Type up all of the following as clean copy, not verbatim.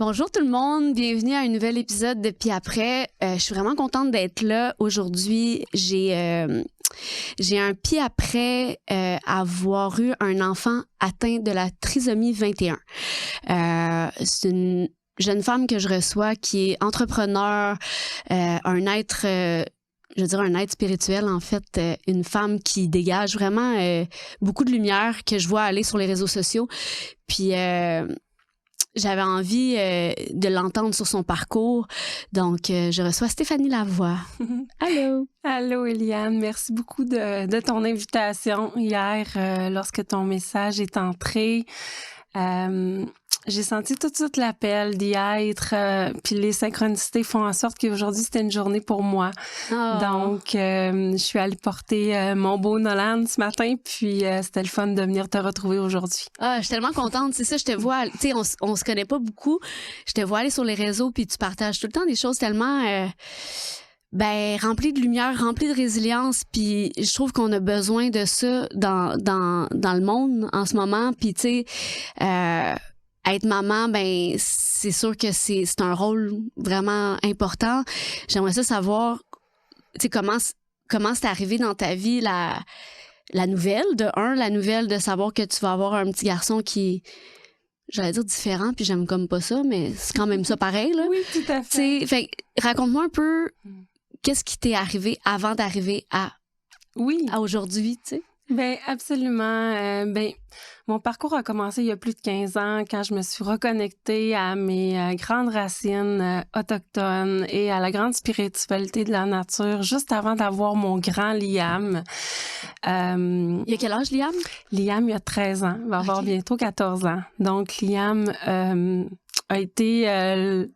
Bonjour tout le monde, bienvenue à un nouvel épisode de Puis après. Je suis vraiment contente d'être là aujourd'hui. J'ai un pied après avoir eu un enfant atteint de la trisomie 21. C'est une jeune femme que je reçois qui est entrepreneur, un être spirituel, en fait, une femme qui dégage vraiment beaucoup de lumière que je vois aller sur les réseaux sociaux. Puis j'avais envie de l'entendre sur son parcours. Donc, je reçois Stéphanie Lavoie. Allô! Allô, Eliane. Merci beaucoup de ton invitation hier lorsque ton message est entré. J'ai senti tout de suite l'appel d'y être, puis les synchronicités font en sorte qu'aujourd'hui, c'était une journée pour moi. Oh. Donc, je suis allée porter mon beau Nolan ce matin, puis c'était le fun de venir te retrouver aujourd'hui. Ah, je suis tellement contente. C'est ça, je te vois, tu sais, on se connaît pas beaucoup. Je te vois aller sur les réseaux, puis tu partages tout le temps des choses tellement... rempli de lumière, rempli de résilience, puis je trouve qu'on a besoin de ça dans le monde en ce moment. Puis tu sais, être maman, c'est sûr que c'est un rôle vraiment important. J'aimerais ça savoir, tu sais, comment c'est arrivé dans ta vie la nouvelle de savoir que tu vas avoir un petit garçon qui, j'allais dire différent, puis j'aime comme pas ça, mais c'est quand même ça pareil, là. Oui, tout à fait. Tu sais, fait raconte-moi un peu qu'est-ce qui t'est arrivé avant d'arriver à aujourd'hui, tu sais? Ben absolument. Mon parcours a commencé il y a plus de 15 ans quand je me suis reconnectée à mes grandes racines autochtones et à la grande spiritualité de la nature juste avant d'avoir mon grand Liam. Il y a quel âge, Liam? Liam, il a 13 ans. Il va avoir bientôt 14 ans. Donc, Liam a été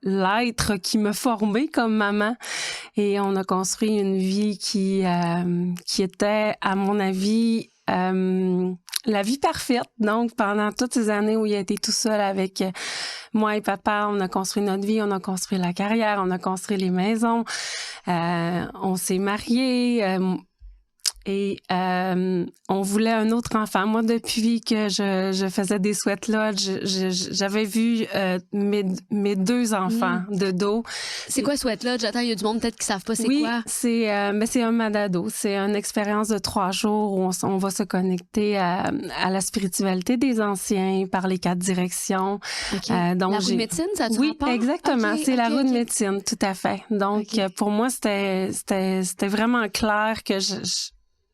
l'être qui m'a formée comme maman. Et on a construit une vie qui était, à mon avis, la vie parfaite. Donc, pendant toutes ces années où il a été tout seul avec moi et papa, on a construit notre vie, on a construit la carrière, on a construit les maisons, on s'est mariés. Et on voulait un autre enfant. Moi, depuis que je faisais des sweat lodge, j'avais vu mes deux enfants de dos. C'est quoi sweat lodge? Attends, il y a du monde peut-être qui savent pas c'est quoi. Oui, c'est un madado. C'est une expérience de 3 jours où on va se connecter à la spiritualité des anciens par les 4 directions. Okay. Donc, la roue de médecine, ça te Oui, exactement. C'est la roue de médecine, tout à fait. Donc, pour moi, c'était vraiment clair que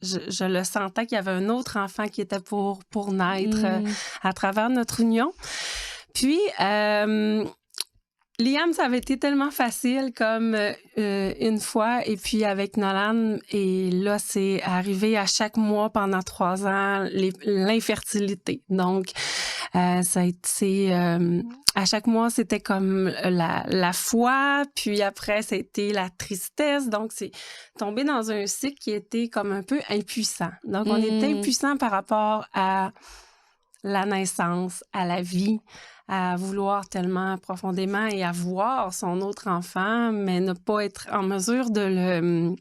je le sentais qu'il y avait un autre enfant qui était pour naître à travers notre union. Puis, Liam, ça avait été tellement facile comme une fois, et puis avec Nolan, et là, c'est arrivé à chaque mois pendant 3 ans, l'infertilité. Donc, ça a été... à chaque mois, c'était comme la foi, puis après, c'était la tristesse. Donc, c'est tombé dans un cycle qui était comme un peu impuissant. Donc, on était impuissant par rapport à la naissance, à la vie, à vouloir tellement profondément et à voir son autre enfant, mais ne pas être en mesure de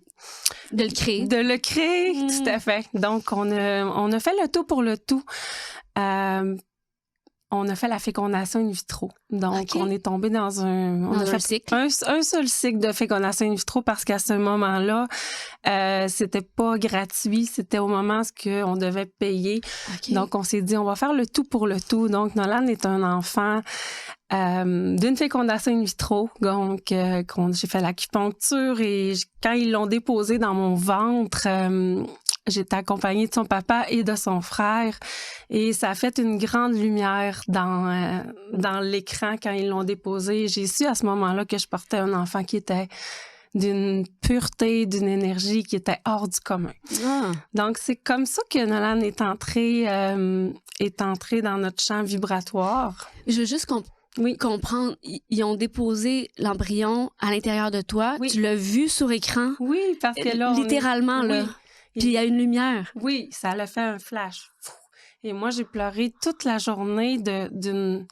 le créer. De le créer, tout à fait. Donc, on a fait le tout pour le tout. On a fait la fécondation in vitro. Donc, on est tombé dans un cycle. Un seul cycle de fécondation in vitro parce qu'à ce moment-là, c'était pas gratuit. C'était au moment où on devait payer. Okay. Donc, on s'est dit, on va faire le tout pour le tout. Donc, Nolan est un enfant d'une fécondation in vitro. Donc, j'ai fait l'acupuncture et quand ils l'ont déposé dans mon ventre, j'étais accompagnée de son papa et de son frère et ça a fait une grande lumière dans l'écran quand ils l'ont déposé. J'ai su à ce moment-là que je portais un enfant qui était d'une pureté, d'une énergie qui était hors du commun. Ah. Donc, c'est comme ça que Nolan est entré dans notre champ vibratoire. Je veux juste comprendre, ils ont déposé l'embryon à l'intérieur de toi. Oui. Tu l'as vu sur écran? Oui, parce que là, littéralement, là. Oui. Puis il y a une lumière. Oui, ça l'a fait un flash. Et moi, j'ai pleuré toute la journée d'une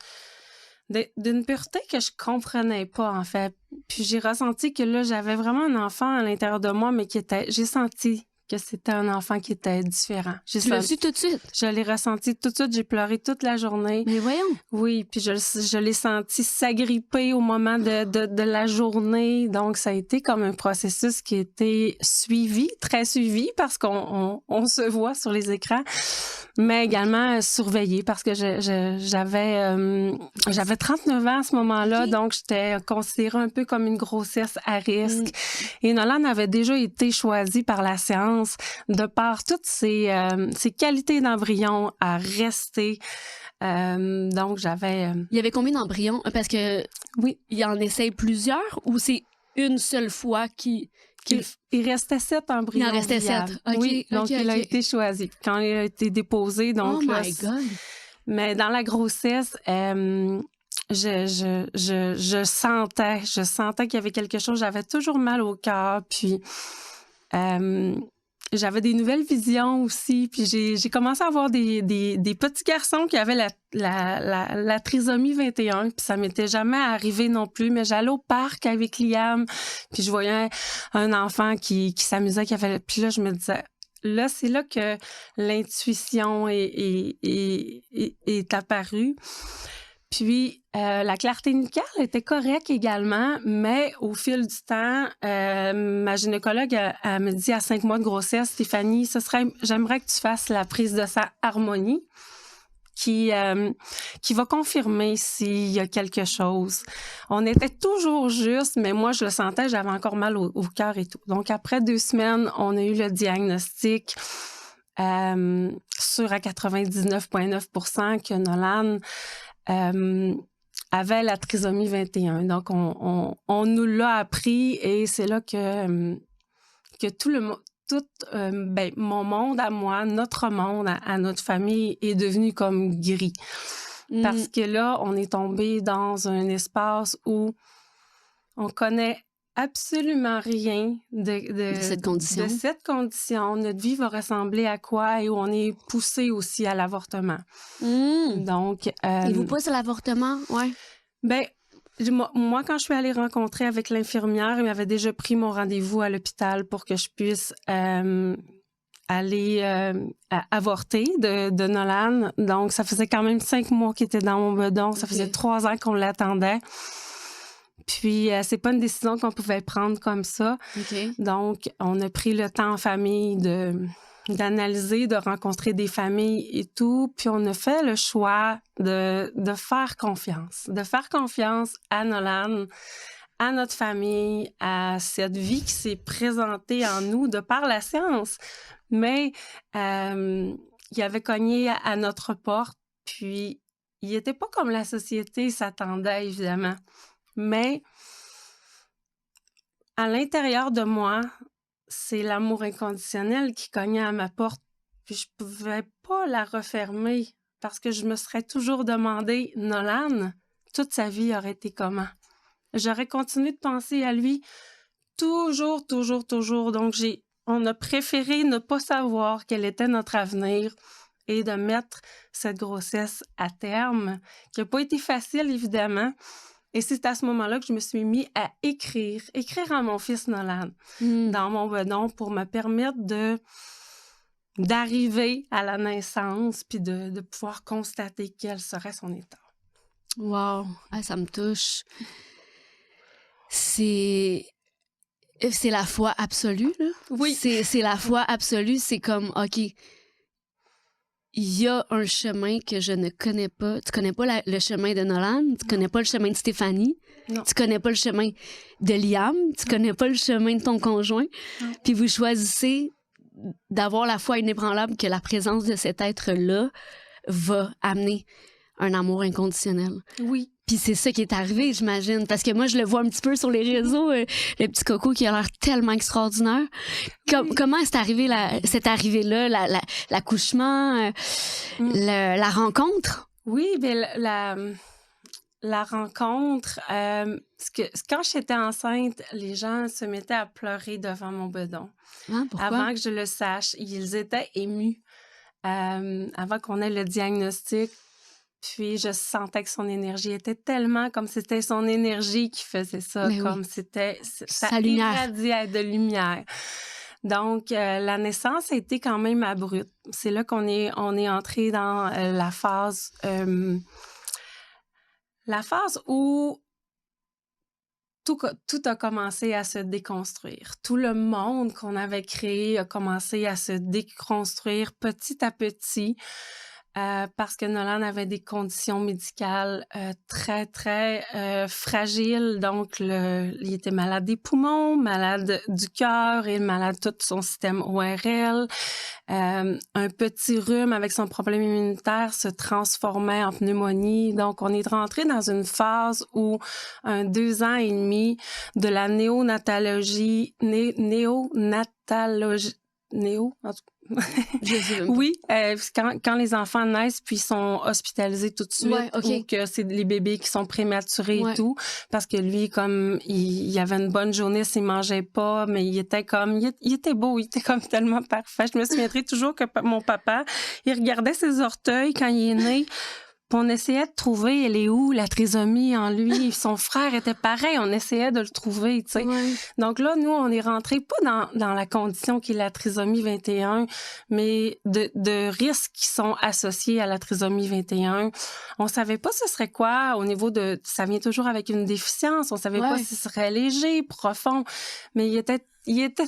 pureté que je comprenais pas, en fait. Puis j'ai ressenti que là, j'avais vraiment un enfant à l'intérieur de moi, mais j'ai senti que c'était un enfant qui était différent. Tu l'as su tout de suite? Je l'ai ressenti tout de suite. J'ai pleuré toute la journée. Mais voyons. Oui, puis je l'ai senti s'agripper au moment de la journée. Donc, ça a été comme un processus qui a été suivi, très suivi, parce qu'on se voit sur les écrans, mais également surveillé, parce que j'avais 39 ans à ce moment-là, Okay. donc j'étais considérée un peu comme une grossesse à risque. Et Nolan avait déjà été choisi par la science de par toutes ses qualités d'embryon à rester. Donc, j'avais... Il y avait combien d'embryons? Parce que Oui. il en essaye plusieurs ou c'est une seule fois qui... Il restait 7 embryons. Il en restait viables. 7. Okay, Oui, donc il a été choisi. Quand il a été déposé, donc... Oh là, my God! Mais dans la grossesse, je sentais qu'il y avait quelque chose. J'avais toujours mal au cœur, puis j'avais des nouvelles visions aussi. Puis j'ai commencé à avoir des petits garçons qui avaient la trisomie 21, puis ça m'était jamais arrivé non plus. Mais j'allais au parc avec Liam, puis je voyais un enfant qui s'amusait, qui avait... Puis là, je me disais... Là, c'est là que l'intuition est apparue. Puis, la clarté nucléaire était correcte également, mais au fil du temps, ma gynécologue elle me dit à 5 mois de grossesse, Stéphanie, j'aimerais que tu fasses la prise de sang harmonie qui va confirmer s'il y a quelque chose. On était toujours juste, mais moi, je le sentais, j'avais encore mal au cœur et tout. Donc, après 2 semaines, on a eu le diagnostic sûr à 99,9% que Nolan avait la trisomie 21. Donc, on nous l'a appris et c'est là que mon monde à moi, notre monde à notre famille est devenu comme gris. Parce que là, on est tombé dans un espace où on connaît absolument rien de cette condition. Notre vie va ressembler à quoi et où on est poussé aussi à l'avortement. Donc, il vous pousse à l'avortement, ouais. Ben, moi, quand je suis allée rencontrer avec l'infirmière, il m'avait déjà pris mon rendez-vous à l'hôpital pour que je puisse aller avorter de Nolan. Donc, ça faisait quand même 5 mois qu'il était dans mon bedon. Ça faisait 3 ans qu'on l'attendait. Puis, c'est pas une décision qu'on pouvait prendre comme ça. Okay. Donc, on a pris le temps en famille d'analyser, de rencontrer des familles et tout. Puis, on a fait le choix de faire confiance. De faire confiance à Nolan, à notre famille, à cette vie qui s'est présentée en nous de par la science. Mais il avait cogné à notre porte, puis il était pas comme la société s'attendait, évidemment. Mais à l'intérieur de moi, c'est l'amour inconditionnel qui cognait à ma porte, puis je pouvais pas la refermer parce que je me serais toujours demandé, Nolan, toute sa vie aurait été comment? J'aurais continué de penser à lui toujours. Donc, on a préféré ne pas savoir quel était notre avenir et de mettre cette grossesse à terme, qui n'a pas été facile, évidemment. Et c'est à ce moment-là que je me suis mis à écrire à mon fils Nolan dans mon bedon pour me permettre d'arriver à la naissance puis de pouvoir constater quel serait son état. Wow! Ah, ça me touche. C'est la foi absolue, là? Oui. C'est la foi absolue. C'est comme, OK, il y a un chemin que je ne connais pas. Tu connais pas le chemin de Nolan, tu connais pas le chemin de Stéphanie, non. Tu connais pas le chemin de Liam, tu connais pas le chemin de ton conjoint. Puis vous choisissez d'avoir la foi inébranlable que la présence de cet être-là va amener un amour inconditionnel. Oui. Puis c'est ça qui est arrivé, j'imagine. Parce que moi, je le vois un petit peu sur les réseaux, le petit coco qui a l'air tellement extraordinaire. Comment est arrivé cette arrivée-là, l'accouchement, la rencontre? Oui, bien, la rencontre, quand j'étais enceinte, les gens se mettaient à pleurer devant mon bedon. Ah, pourquoi? Avant que je le sache. Ils étaient émus avant qu'on ait le diagnostic. Puis, je sentais que son énergie était tellement comme c'était son énergie qui faisait ça, mais comme oui. c'était... Ça Sa lumière. irradiait de lumière. Donc, la naissance a été quand même abrupte. C'est là qu'on est entré dans la phase où tout a commencé à se déconstruire. Tout le monde qu'on avait créé a commencé à se déconstruire petit à petit parce que Nolan avait des conditions médicales très, très fragiles. Donc, il était malade des poumons, malade du cœur et malade de tout son système ORL. Un petit rhume avec son problème immunitaire se transformait en pneumonie. Donc, on est rentré dans une phase où 2 ans et demi de la néonatologie, oui, quand les enfants naissent puis sont hospitalisés tout de suite ou que c'est les bébés qui sont prématurés et tout, parce que lui, comme il avait une bonne journée, s'il mangeait pas, mais il était beau, il était comme tellement parfait. Je me souviendrai toujours que mon papa, il regardait ses orteils quand il est né. Puis on essayait de trouver, elle est où, la trisomie en lui. Son frère était pareil, on essayait de le trouver, tu sais. Ouais. Donc là, nous, on est rentré pas dans la condition qui est la trisomie 21, mais de risques qui sont associés à la trisomie 21. On savait pas ce serait quoi au niveau de... Ça vient toujours avec une déficience. On savait pas si ce serait léger, profond, mais il était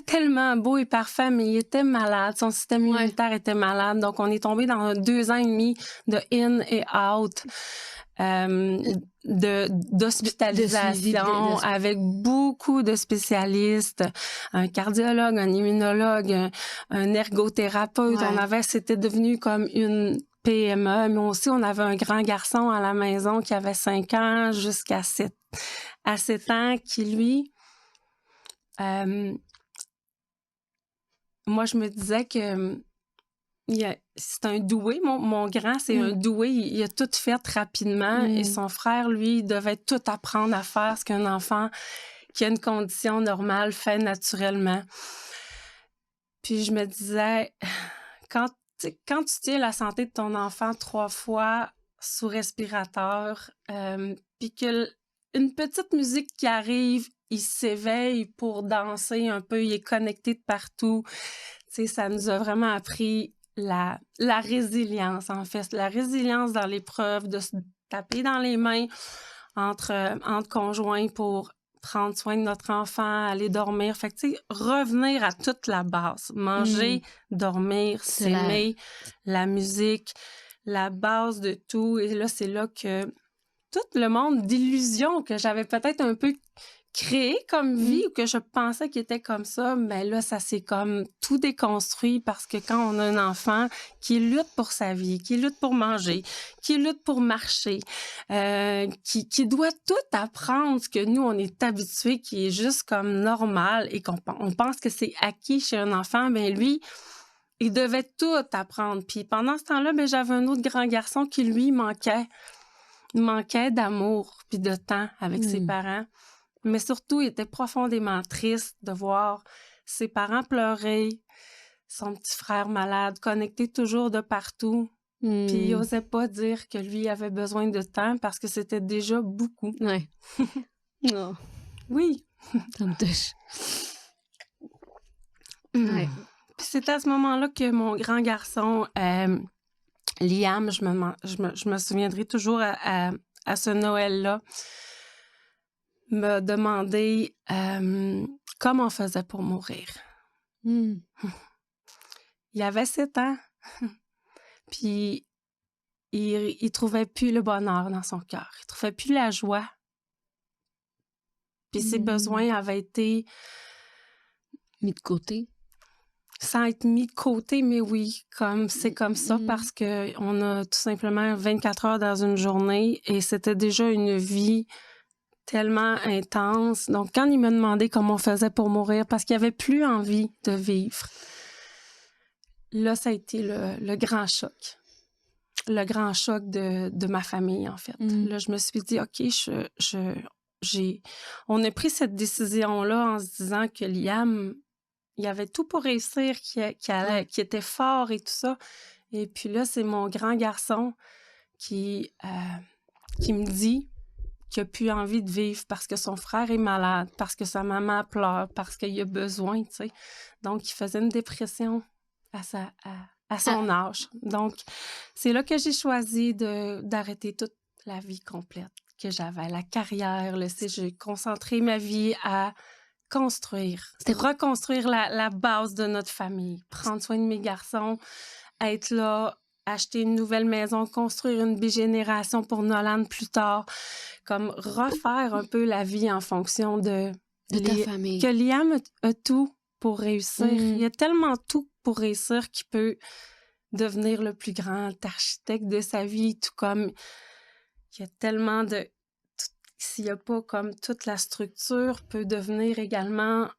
tellement beau et parfait, mais il était malade. Son système immunitaire était malade. Donc, on est tombé dans 2 ans et demi de in et out, d'hospitalisation avec beaucoup de spécialistes, un cardiologue, un immunologue, un ergothérapeute. C'était devenu comme une PME, mais aussi on avait un grand garçon à la maison qui avait 5 ans jusqu'à 7 ans qui, lui... moi, je me disais que c'est un doué. Mon grand, c'est un doué. Il a tout fait rapidement. Et son frère, lui, devait tout apprendre à faire ce qu'un enfant qui a une condition normale fait naturellement. Puis je me disais, quand tu tiens la santé de ton enfant 3 fois sous respirateur, puis qu'une petite musique qui arrive, il s'éveille pour danser un peu, il est connecté de partout. Tu sais, ça nous a vraiment appris la résilience, en fait. La résilience dans l'épreuve, de se taper dans les mains entre conjoints pour prendre soin de notre enfant, aller dormir. Fait que, tu sais, revenir à toute la base. Manger, dormir, s'aimer, la musique, la base de tout. Et là, c'est là que tout le monde d'illusions que j'avais peut-être un peu créé comme vie ou que je pensais qu'il était comme ça, mais là, ça s'est comme tout déconstruit parce que quand on a un enfant qui lutte pour sa vie, qui lutte pour manger, qui lutte pour marcher, qui doit tout apprendre ce que nous, on est habitués, qui est juste comme normal et on pense que c'est acquis chez un enfant, mais lui, il devait tout apprendre. Puis pendant ce temps-là, j'avais un autre grand garçon qui, lui, manquait d'amour puis de temps avec ses parents. Mais surtout, il était profondément triste de voir ses parents pleurer, son petit frère malade, connecté toujours de partout. Puis il n'osait pas dire que lui avait besoin de temps parce que c'était déjà beaucoup. Ouais. Non. Oui. Ça me touche. Ouais. Puis c'est à ce moment-là que mon grand garçon, Liam, je me souviendrai toujours à ce Noël-là, me demander comment on faisait pour mourir. Il avait 7 ans. Puis il trouvait plus le bonheur dans son cœur. Il trouvait plus la joie. Puis ses besoins avaient été mis de côté. Sans être mis de côté, mais oui, c'est comme ça parce que on a tout simplement 24 heures dans une journée et c'était déjà une vie tellement intense. Donc, quand il me demandait comment on faisait pour mourir, parce qu'il avait plus envie de vivre, là, ça a été le grand choc. Le grand choc de ma famille, en fait. Là, je me suis dit, OK, on a pris cette décision-là en se disant que Liam, il avait tout pour réussir, qu'il était fort et tout ça. Et puis là, c'est mon grand garçon qui me dit qui a plus envie de vivre parce que son frère est malade, parce que sa maman pleure, parce qu'il a besoin, tu sais. Donc, il faisait une dépression à son âge. Donc, c'est là que j'ai choisi d'arrêter toute la vie complète que j'avais, la carrière, j'ai concentré ma vie à reconstruire la base de notre famille, prendre soin de mes garçons, être là, acheter une nouvelle maison, construire une bigénération pour Nolan plus tard, comme refaire un peu la vie en fonction de ta famille. Que Liam a tout pour réussir. Il y a tellement tout pour réussir qu'il peut devenir le plus grand architecte de sa vie, tout comme il y a tellement de... S'il n'y a pas comme toute la structure, peut devenir également...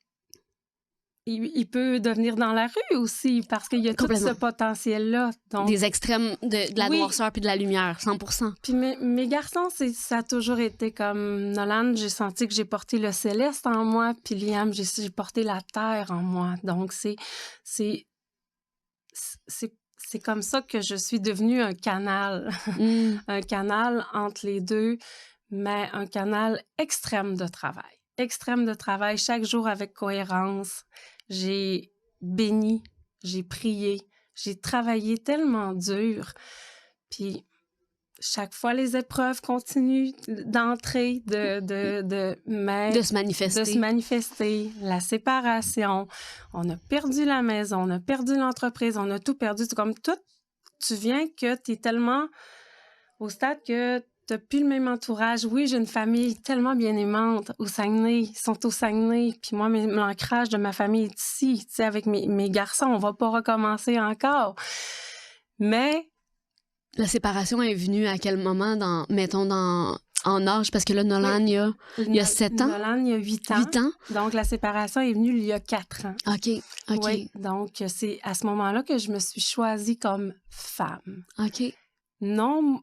Il peut devenir dans la rue aussi, parce qu'il y a tout ce potentiel-là. Donc, des extrêmes de la noirceur puis de la lumière, 100%. Puis mes garçons, ça a toujours été comme Nolan, j'ai senti que j'ai porté le céleste en moi, puis Liam, j'ai porté la terre en moi. Donc, c'est comme ça que je suis devenue un canal. Un canal entre les deux, mais un canal extrême de travail. Extrême de travail, chaque jour avec cohérence. J'ai béni, j'ai prié, j'ai travaillé tellement dur. Puis chaque fois, les épreuves continuent d'entrer, de se manifester. De se manifester. La séparation, on a perdu la maison, on a perdu l'entreprise, on a tout perdu. C'est comme tout, tu viens que tu es tellement au stade que t'as plus le même entourage. Oui, j'ai une famille tellement bien aimante au Saguenay. Ils sont au Saguenay. Puis moi, l'ancrage de ma famille est ici. Tu sais, avec mes garçons, on va pas recommencer encore. Mais... La séparation est venue à quel moment, en âge? Parce que là, Nolan, il y a 7 ans. Nolan, il y a 8 ans. 8 ans? Donc, la séparation est venue il y a 4 ans. OK. Oui, donc, c'est à ce moment-là que je me suis choisie comme femme. OK. Non...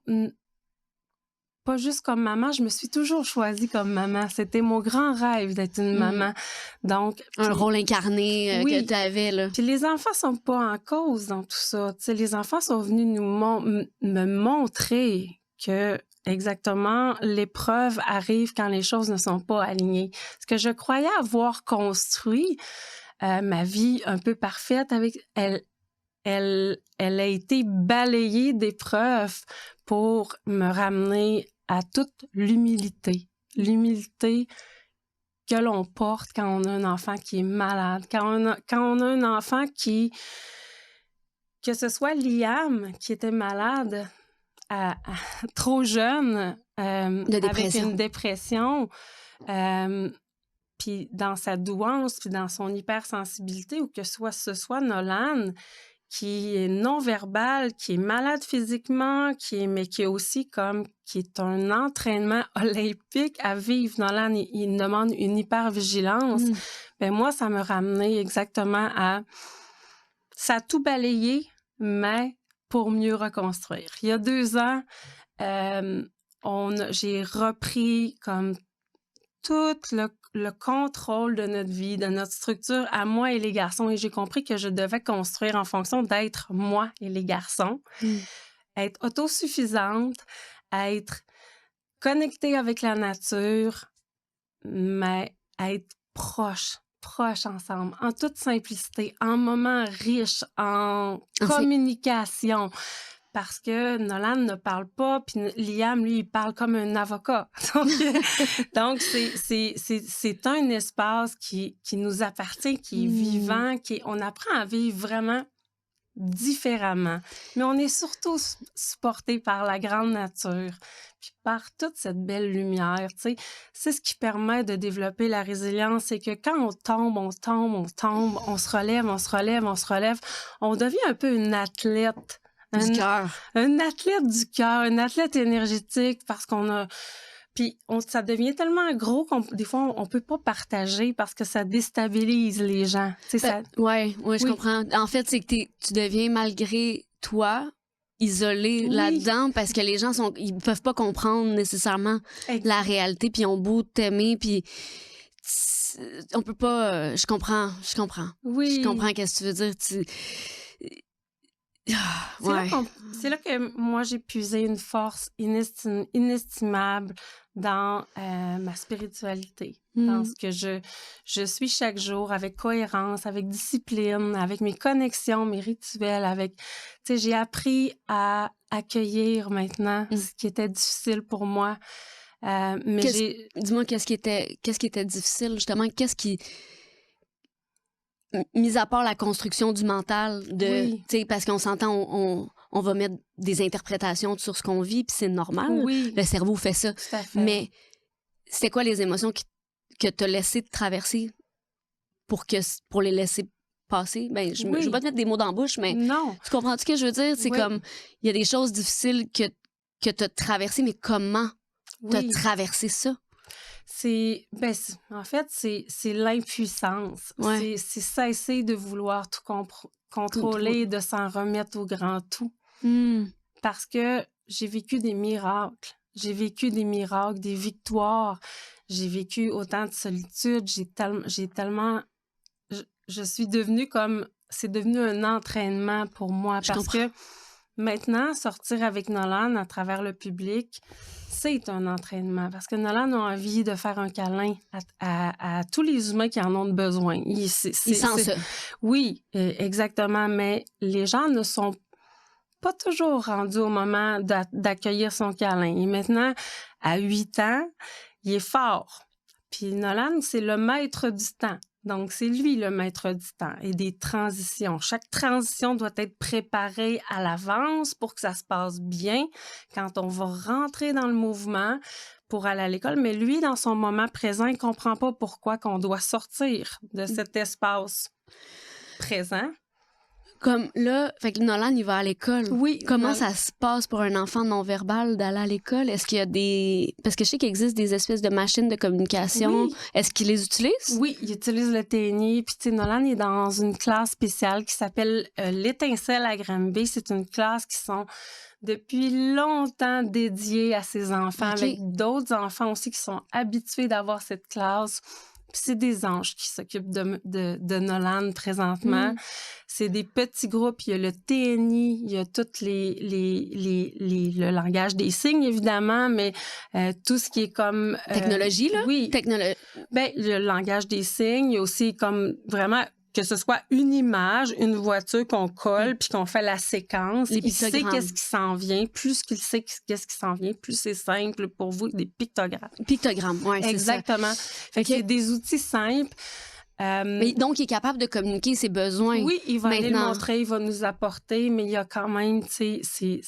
Pas juste comme maman, je me suis toujours choisie comme maman. C'était mon grand rêve d'être une maman. Donc, un rôle incarné que tu avais, là. Puis les enfants sont pas en cause dans tout ça. Tu sais, les enfants sont venus me montrer que exactement l'épreuve arrive quand les choses ne sont pas alignées. Ce que je croyais avoir construit, ma vie un peu parfaite avec elle a été balayée d'épreuves pour me ramener à toute l'humilité. L'humilité que l'on porte quand on a un enfant qui est malade, quand on a un enfant que ce soit Liam qui était malade trop jeune, avec une dépression, puis dans sa douance, puis dans son hypersensibilité, ou que ce soit Nolan, qui est non-verbal, qui est malade physiquement, mais qui est aussi qui est un entraînement olympique à vivre. Nolan, il demande une hypervigilance. Ben moi, ça me ramenait exactement à... Ça a tout balayé, mais pour mieux reconstruire. Il y a 2 ans, j'ai repris comme tout le contrôle de notre vie, de notre structure à moi et les garçons. Et j'ai compris que je devais construire en fonction d'être moi et les garçons, être autosuffisante, être connectée avec la nature, mais être proche ensemble, en toute simplicité, en moments riches, en communication. Parce que Nolan ne parle pas, puis Liam, lui, il parle comme un avocat. Donc c'est un espace qui nous appartient, qui est vivant, on apprend à vivre vraiment différemment. Mais on est surtout supporté par la grande nature, puis par toute cette belle lumière, tu sais. C'est ce qui permet de développer la résilience, c'est que quand on tombe, on se relève, on devient un peu une athlète. Du cœur. Un athlète du cœur, un athlète énergétique, parce qu'on a... Puis ça devient tellement gros des fois, on peut pas partager parce que ça déstabilise les gens. Oui, je comprends. En fait, c'est que tu deviens malgré toi isolé là-dedans parce que les gens ils peuvent pas comprendre nécessairement la réalité, puis ils ont beau t'aimer, puis on peut pas... Je comprends. Oui. Je comprends qu'est-ce que tu veux dire. C'est là que moi, j'ai puisé une force inestimable dans ma spiritualité, dans ce que je suis chaque jour, avec cohérence, avec discipline, avec mes connexions, mes rituels, avec... Tu sais, j'ai appris à accueillir maintenant ce qui était difficile pour moi. Mais dis-moi, qu'est-ce qui était difficile, justement? Qu'est-ce qui... Mis à part la construction du mental, tu sais, parce qu'on s'entend, on va mettre des interprétations sur ce qu'on vit, puis c'est normal. Oui. Le cerveau fait ça. Tout à fait. Mais c'était quoi les émotions que t'as laissé traverser pour les laisser passer? Ben, je veux pas te mettre des mots dans la bouche, mais non. Tu comprends ce que je veux dire? C'est comme, il y a des choses difficiles que t'as traversées, mais comment t'as traversé ça? En fait, c'est l'impuissance. Ouais. C'est cesser de vouloir tout contrôler, de s'en remettre au grand tout. Parce que j'ai vécu des miracles. J'ai vécu des miracles, des victoires. J'ai vécu autant de solitude. J'ai tellement... Je suis devenue comme... C'est devenu un entraînement pour moi. Parce que maintenant, sortir avec Nolan à travers le public... C'est un entraînement parce que Nolan a envie de faire un câlin à tous les humains qui en ont besoin. Il sent ça. Oui, exactement, mais les gens ne sont pas toujours rendus au moment d'accueillir son câlin. Et maintenant, à 8 ans, il est fort. Puis Nolan, c'est le maître du temps. Donc, c'est lui le maître du temps et des transitions. Chaque transition doit être préparée à l'avance pour que ça se passe bien quand on va rentrer dans le mouvement pour aller à l'école. Mais lui, dans son moment présent, il ne comprend pas pourquoi qu'on doit sortir de cet espace présent. Comme là, fait que Nolan, il va à l'école. Oui. Comment ça se passe pour un enfant non-verbal d'aller à l'école? Est-ce qu'il y a des... Parce que je sais qu'il existe des espèces de machines de communication. Oui. Est-ce qu'il les utilise? Oui, il utilise le TNI. Puis, tu sais, Nolan est dans une classe spéciale qui s'appelle l'Étincelle à Granby. C'est une classe qui sont depuis longtemps dédiée à ses enfants, avec d'autres enfants aussi qui sont habitués d'avoir cette classe. Puis c'est des anges qui s'occupent de Nolan présentement. C'est des petits groupes. Il y a le TNI, il y a tout le langage des signes, évidemment, mais tout ce qui est comme... Technologie, là? Oui. Ben, le langage des signes, il y a aussi comme vraiment... que ce soit une image, une voiture qu'on colle puis qu'on fait la séquence. Il sait qu'est-ce qui s'en vient. Plus qu'il sait qu'est-ce qui s'en vient, plus c'est simple pour vous, des pictogrammes. Pictogrammes, oui, c'est ça. Exactement. Fait que c'est des outils simples. Mais donc, il est capable de communiquer ses besoins. Oui, il va aller le montrer, il va nous apporter, mais il y a quand même, tu sais,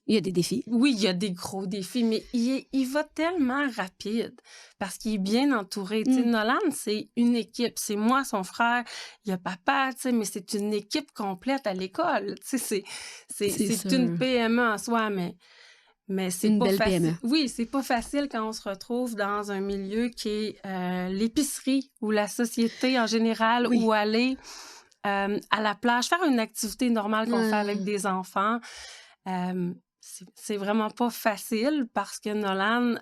il y a des défis. Oui, il y a des gros défis, mais il va tellement rapide parce qu'il est bien entouré. Tu sais, Nolan, c'est une équipe. C'est moi, son frère, il y a papa, tu sais, mais c'est une équipe complète à l'école. Tu sais, c'est une PME en soi, mais c'est une pas belle facile. PME. Oui, c'est pas facile quand on se retrouve dans un milieu qui est l'épicerie ou la société en général, ou aller à la plage, faire une activité normale qu'on fait avec des enfants. C'est vraiment pas facile parce que Nolan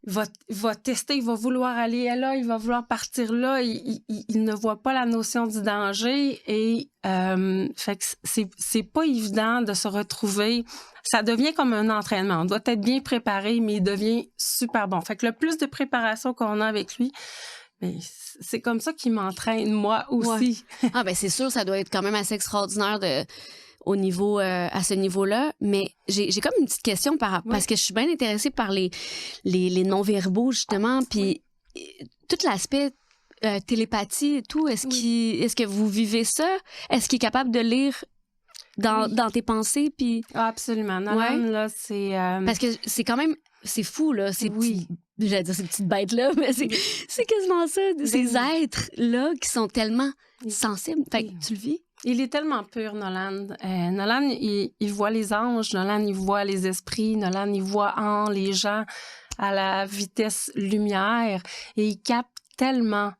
va tester, il va vouloir aller là, il va vouloir partir là, il ne voit pas la notion du danger et fait que c'est pas évident de se retrouver. Ça devient comme un entraînement. On doit être bien préparé, mais il devient super bon. Fait que le plus de préparation qu'on a avec lui, mais c'est comme ça qu'il m'entraîne moi aussi. Ouais. Ah ben c'est sûr, ça doit être quand même assez extraordinaire au niveau à ce niveau-là, mais j'ai comme une petite question parce que je suis bien intéressée par les non-verbaux justement, puis tout l'aspect télépathie et tout. Est-ce que vous vivez ça? Est-ce qu'il est capable de lire dans tes pensées? Puis... Ah, absolument. Nolan, là, c'est... Parce que c'est quand même... C'est fou, là, j'allais dire ces petites bêtes-là, mais c'est quasiment ça, ces êtres-là qui sont tellement sensibles. Fait que tu le vis? Il est tellement pur, Nolan. Nolan, il voit les anges. Nolan, il voit les esprits. Nolan, il voit les gens à la vitesse lumière. Et il capte tellement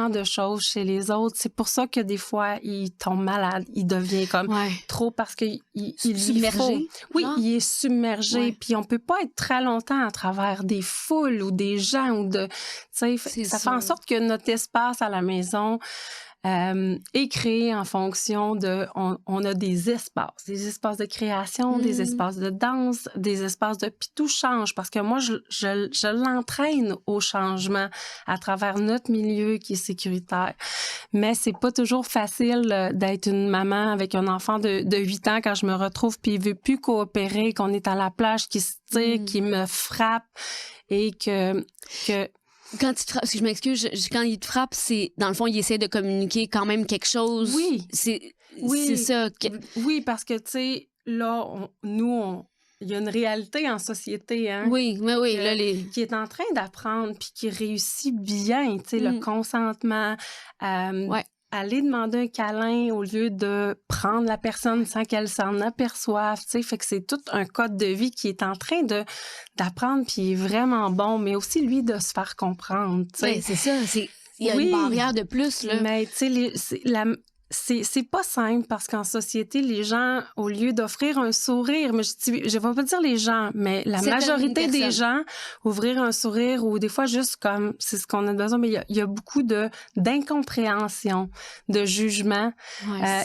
de choses chez les autres. C'est pour ça que des fois, il tombe malade. Il devient comme trop parce qu'il submergé. Oui, il est submergé. Ouais. Puis on peut pas être très longtemps à travers des foules ou des gens ou ça fait en sorte que notre espace à la maison est créé en fonction de... On a des espaces de création, des espaces de danse, des espaces de... Puis tout change parce que moi, je l'entraîne au changement à travers notre milieu qui est sécuritaire. Mais c'est pas toujours facile d'être une maman avec un enfant de 8 ans quand je me retrouve puis il veut plus coopérer, qu'on est à la plage, qui se tire, qui me frappe et que... Quand il te frappe, si je m'excuse, quand il te frappe, c'est dans le fond, il essaie de communiquer quand même quelque chose. Oui. C'est ça. Oui, parce que, tu sais, là, il y a une réalité en société, hein? Oui, mais oui. Là, qui est en train d'apprendre puis qui réussit bien, tu sais, le consentement. Aller demander un câlin au lieu de prendre la personne sans qu'elle s'en aperçoive, tu sais, fait que c'est tout un code de vie qui est en train d'apprendre puis il est vraiment bon, mais aussi lui de se faire comprendre, tu sais. Oui, c'est ça, il y a une barrière de plus, là. Mais tu sais, c'est pas simple parce qu'en société, les gens, au lieu d'offrir un sourire, mais je vais pas dire les gens, mais la majorité des gens, ouvrir un sourire ou des fois juste comme, c'est ce qu'on a besoin, mais il y a beaucoup d'incompréhension, de jugement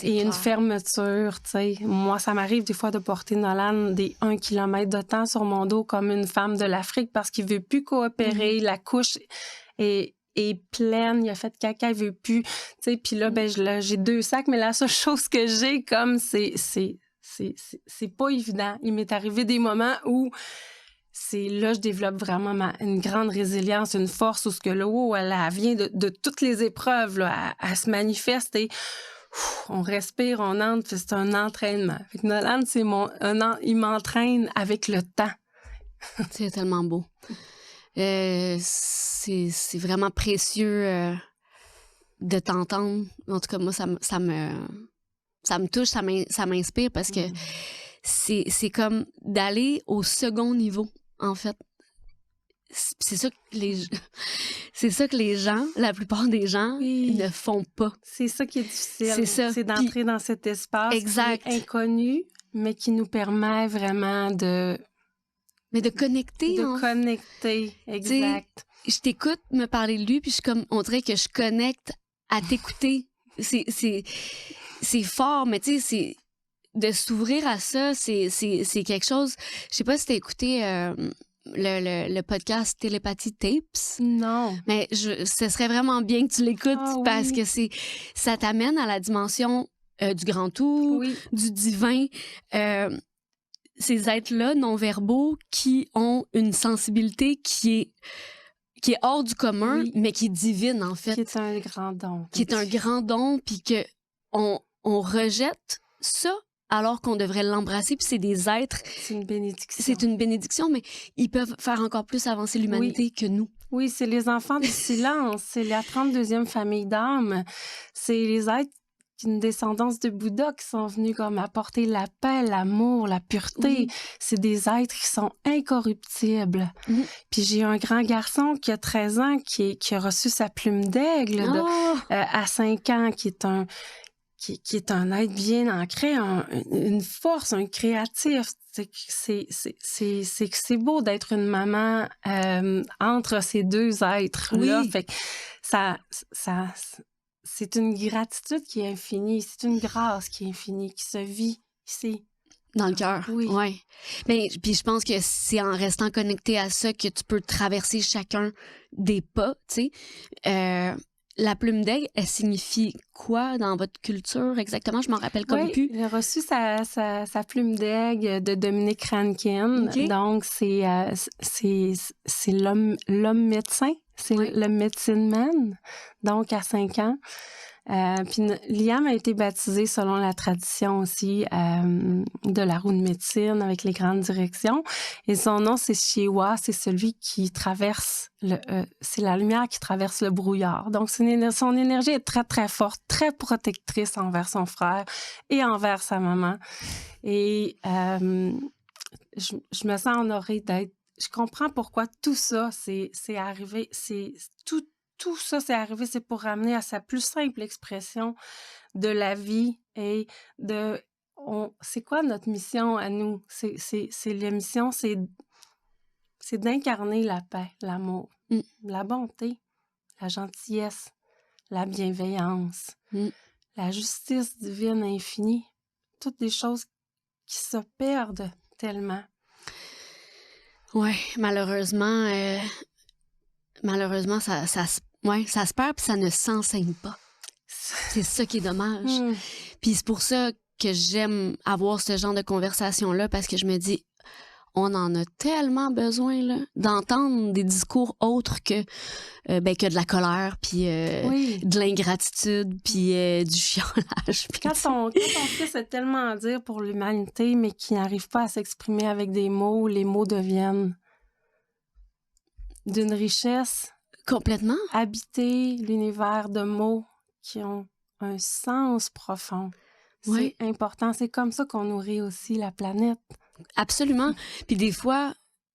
et une fermeture, tu sais. Moi, ça m'arrive des fois de porter Nolan des 1 kilomètre de temps sur mon dos comme une femme de l'Afrique parce qu'il veut plus coopérer, la couche est pleine, il a fait caca, il veut plus, tu sais, puis là, j'ai 2 sacs, mais la seule chose que j'ai, comme, c'est pas évident. Il m'est arrivé des moments où là, je développe vraiment une grande résilience, une force où ce que l'eau, elle vient de toutes les épreuves, là, elle se manifeste et on respire, on entre, c'est un entraînement. Fait que Nolan, il m'entraîne avec le temps. C'est tellement beau. C'est vraiment précieux de t'entendre. En tout cas, moi, ça me touche, ça m'inspire parce que c'est comme d'aller au second niveau, en fait. C'est ça que les gens, la plupart des gens, ne font pas. C'est ça qui est difficile. C'est d'entrer dans cet espace inconnu, mais qui nous permet vraiment Mais de connecter. Connecter, exact. T'sais, je t'écoute me parler de lui, puis on dirait que je connecte à t'écouter. C'est fort, mais tu sais, de s'ouvrir à ça, c'est quelque chose... Je sais pas si t'as écouté le podcast Télépathie Tapes. Non. Mais ce serait vraiment bien que tu l'écoutes parce que ça t'amène à la dimension du grand tout, du divin... ces êtres-là non-verbaux qui ont une sensibilité qui est hors du commun, mais qui est divine, en fait. Qui est un grand don. Qui est un grand don, puis qu'on rejette ça alors qu'on devrait l'embrasser, puis c'est des êtres... C'est une bénédiction. C'est une bénédiction, mais ils peuvent faire encore plus avancer l'humanité que nous. Oui, c'est les enfants du silence. C'est la 32e famille d'âmes. C'est les êtres une descendance de Bouddha qui sont venus comme apporter la paix, l'amour, la pureté. C'est des êtres qui sont incorruptibles. Puis j'ai un grand garçon qui a 13 ans qui a reçu sa plume d'aigle à 5 ans, qui est un être bien ancré, une force, un créatif. C'est beau d'être une maman entre ces deux êtres-là. Fait que c'est une gratitude qui est infinie, c'est une grâce qui est infinie, qui se vit ici. Dans le cœur. Oui. Mais puis je pense que c'est en restant connecté à ça que tu peux traverser chacun des pas, tu sais. La plume d'aigle, elle signifie quoi dans votre culture exactement? Je m'en rappelle comme plus. J'ai reçu sa plume d'aigle de Dominique Rankin. Donc, c'est l'homme médecin. C'est le medicine man, donc à 5 ans. Puis Liam a été baptisé selon la tradition aussi de la roue de médecine avec les grandes directions. Et son nom, c'est Shewa, c'est celui qui traverse c'est la lumière qui traverse le brouillard. Donc, son énergie est très, très forte, très protectrice envers son frère et envers sa maman. Et je me sens honorée d'être... Je comprends pourquoi tout ça, c'est arrivé. Tout ça, c'est arrivé, c'est pour ramener à sa plus simple expression de la vie et c'est quoi notre mission à nous? La mission, c'est d'incarner la paix, l'amour, la bonté, la gentillesse, la bienveillance, la justice divine infinie, toutes des choses qui se perdent tellement. Oui, malheureusement, ça se perd puis ça ne s'enseigne pas. C'est ça qui est dommage. Puis c'est pour ça que j'aime avoir ce genre de conversation-là, parce que je me dis, on en a tellement besoin là, d'entendre des discours autres que de la colère, puis de l'ingratitude, puis du chiolage. Quand ton fils a tellement à dire pour l'humanité, mais qui n'arrive pas à s'exprimer avec des mots, les mots deviennent d'une richesse. Complètement. Habiter l'univers de mots qui ont un sens profond. C'est important. C'est comme ça qu'on nourrit aussi la planète. Absolument. Puis des fois,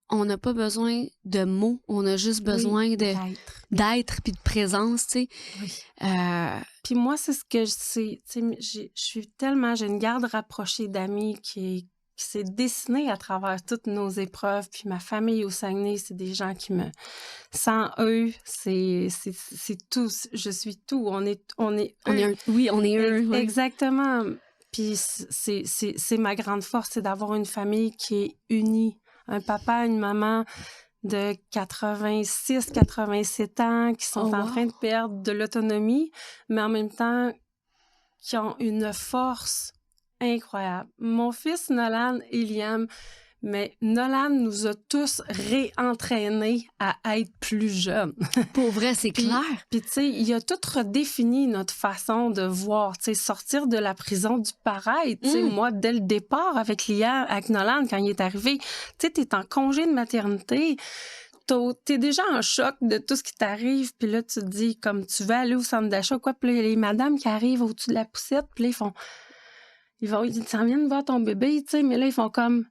on n'a pas besoin de mots. On a juste besoin d'être puis de présence, tu sais. Oui. Puis moi, c'est ce que je sais. J'ai une garde rapprochée d'amis qui s'est dessinée à travers toutes nos épreuves. Puis ma famille au Saguenay, c'est des gens qui me... Sans eux, c'est tout. Je suis tout. On est eux. On est eux. Oui. Exactement. Puis c'est ma grande force, c'est d'avoir une famille qui est unie. Un papa, une maman de 86, 87 ans qui sont en train de perdre de l'autonomie, mais en même temps qui ont une force incroyable. Mon fils Nolan et Liam, mais Nolan nous a tous réentraînés à être plus jeunes. Pour vrai, c'est clair. Puis, tu sais, il a tout redéfini notre façon de voir, tu sais, sortir de la prison du pareil. Tu sais, moi, dès le départ avec Liam, avec Nolan, quand il est arrivé, tu sais, t'es en congé de maternité, t'es déjà en choc de tout ce qui t'arrive, puis là, tu te dis, comme, tu vas aller au centre d'achat, quoi, puis là, il y a les madames qui arrivent au-dessus de la poussette, puis là, ils s'en viennent voir ton bébé, tu sais, mais là, ils font comme...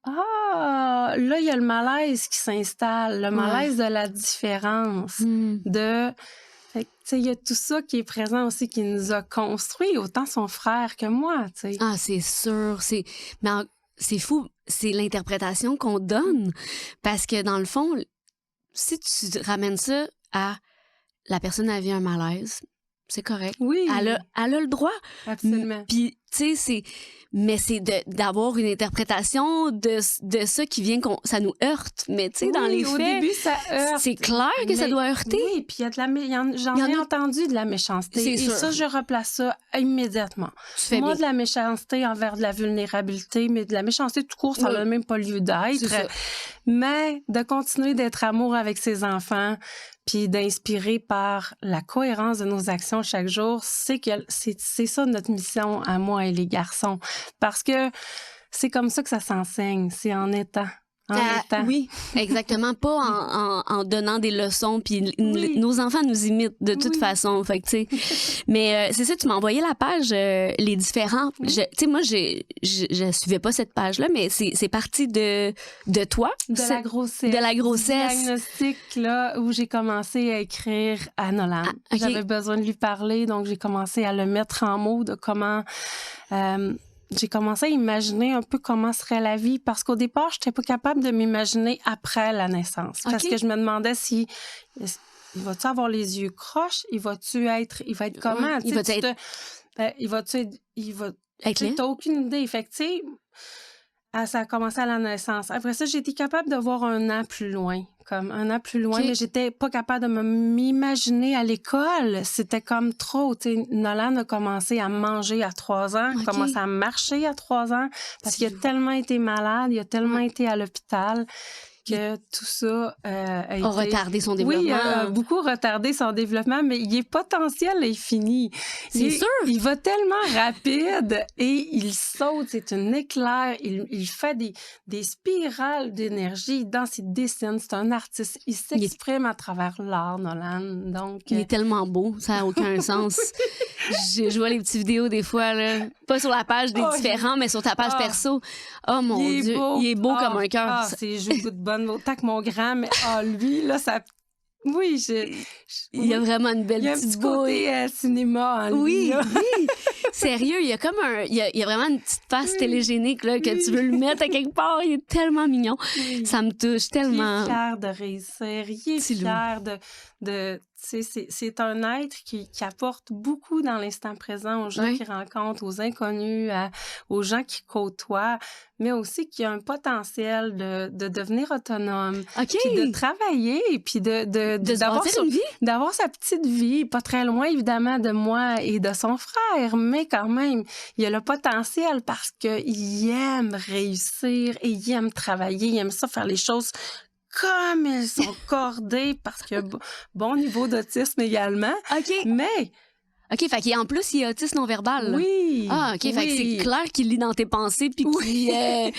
Ah, là, il y a le malaise qui s'installe, le malaise de la différence, Fait que, tu sais, il y a tout ça qui est présent aussi, qui nous a construit, autant son frère que moi, tu sais. Ah, c'est sûr, mais c'est fou, c'est l'interprétation qu'on donne, parce que dans le fond, si tu ramènes ça à la personne a eu un malaise, c'est correct. Oui. Elle a le droit. Absolument. Puis, tu sais, c'est d'avoir une interprétation de ça qui vient ça nous heurte. Mais, tu sais, dans les faits... au début, ça heurte. C'est clair que ça doit heurter. Oui, puis j'en ai entendu de la méchanceté. C'est et sûr. Ça, je replace ça immédiatement. Moi, de la méchanceté envers de la vulnérabilité, mais de la méchanceté tout court, ça n'a même pas lieu d'être. Mais de continuer d'être amour avec ses enfants, puis d'inspirer par la cohérence de nos actions chaque jour, c'est ça notre mission à moi et les garçons. Parce que c'est comme ça que ça s'enseigne, c'est en étant. Oui, exactement. Pas en donnant des leçons, puis nos enfants nous imitent de toute façon. Fait que, tu sais. Mais c'est ça, tu m'as envoyé la page, les différents. Tu sais, moi, je suivais pas cette page-là, mais c'est parti de toi. De la grossesse. De la grossesse. Du diagnostic, là, où j'ai commencé à écrire à Nolan. Ah, okay. J'avais besoin de lui parler, donc j'ai commencé à le mettre en mots de comment... j'ai commencé à imaginer un peu comment serait la vie, parce qu'au départ, je n'étais pas capable de m'imaginer après la naissance. Parce que je me demandais si... Il va-tu avoir les yeux croches? Il va être comment? Il va être... T'as aucune idée. Fait que, tu sais, ça a commencé à la naissance. Après ça, j'ai été capable de voir un an plus loin. Mais j'étais pas capable de m'imaginer à l'école. C'était comme trop. Tu sais, Nolan a commencé à manger à 3 ans, a commencé à marcher à 3 ans, parce qu'il a tellement été malade, il a tellement été à l'hôpital que tout ça a retardé son développement. Oui, a beaucoup retardé son développement, mais il est potentiel infini. C'est sûr. Il va tellement rapide et il saute, c'est un éclair, il fait des spirales d'énergie, il danse, il dessine, c'est un artiste, il s'exprime à travers l'art, Nolan. Donc, il est tellement beau, ça n'a aucun sens. Je vois les petites vidéos des fois, là, pas sur la page des différents, mais sur ta page perso. Oh mon Dieu, il est beau comme un cœur. Ah, c'est juste de bonne autant que mon grand, mais lui, là, ça... Oui, il y a vraiment une belle petite bouille. Il y a un petit côté cinéma en lui. Oui, oui. Sérieux, il y a comme il y a vraiment une petite face télégénique là, que tu veux le mettre à quelque part. Il est tellement mignon. Ça me touche tellement. Il est fier de réussir. Il est fier de tu c'est un être qui apporte beaucoup dans l'instant présent aux gens qu'il rencontre, aux inconnus, aux gens qu'il côtoie, mais aussi qui a un potentiel de devenir autonome, puis de travailler, puis d'avoir sa petite vie, pas très loin évidemment de moi et de son frère, mais quand même, il a le potentiel parce qu'il aime réussir et il aime travailler, il aime ça faire les choses comme elles sont cordées parce qu'il y a bon niveau d'autisme également. Mais... OK, fait qu'en plus, il est autiste non-verbal. Oui. Ah, OK, fait que c'est clair qu'il lit dans tes pensées puis qu'il...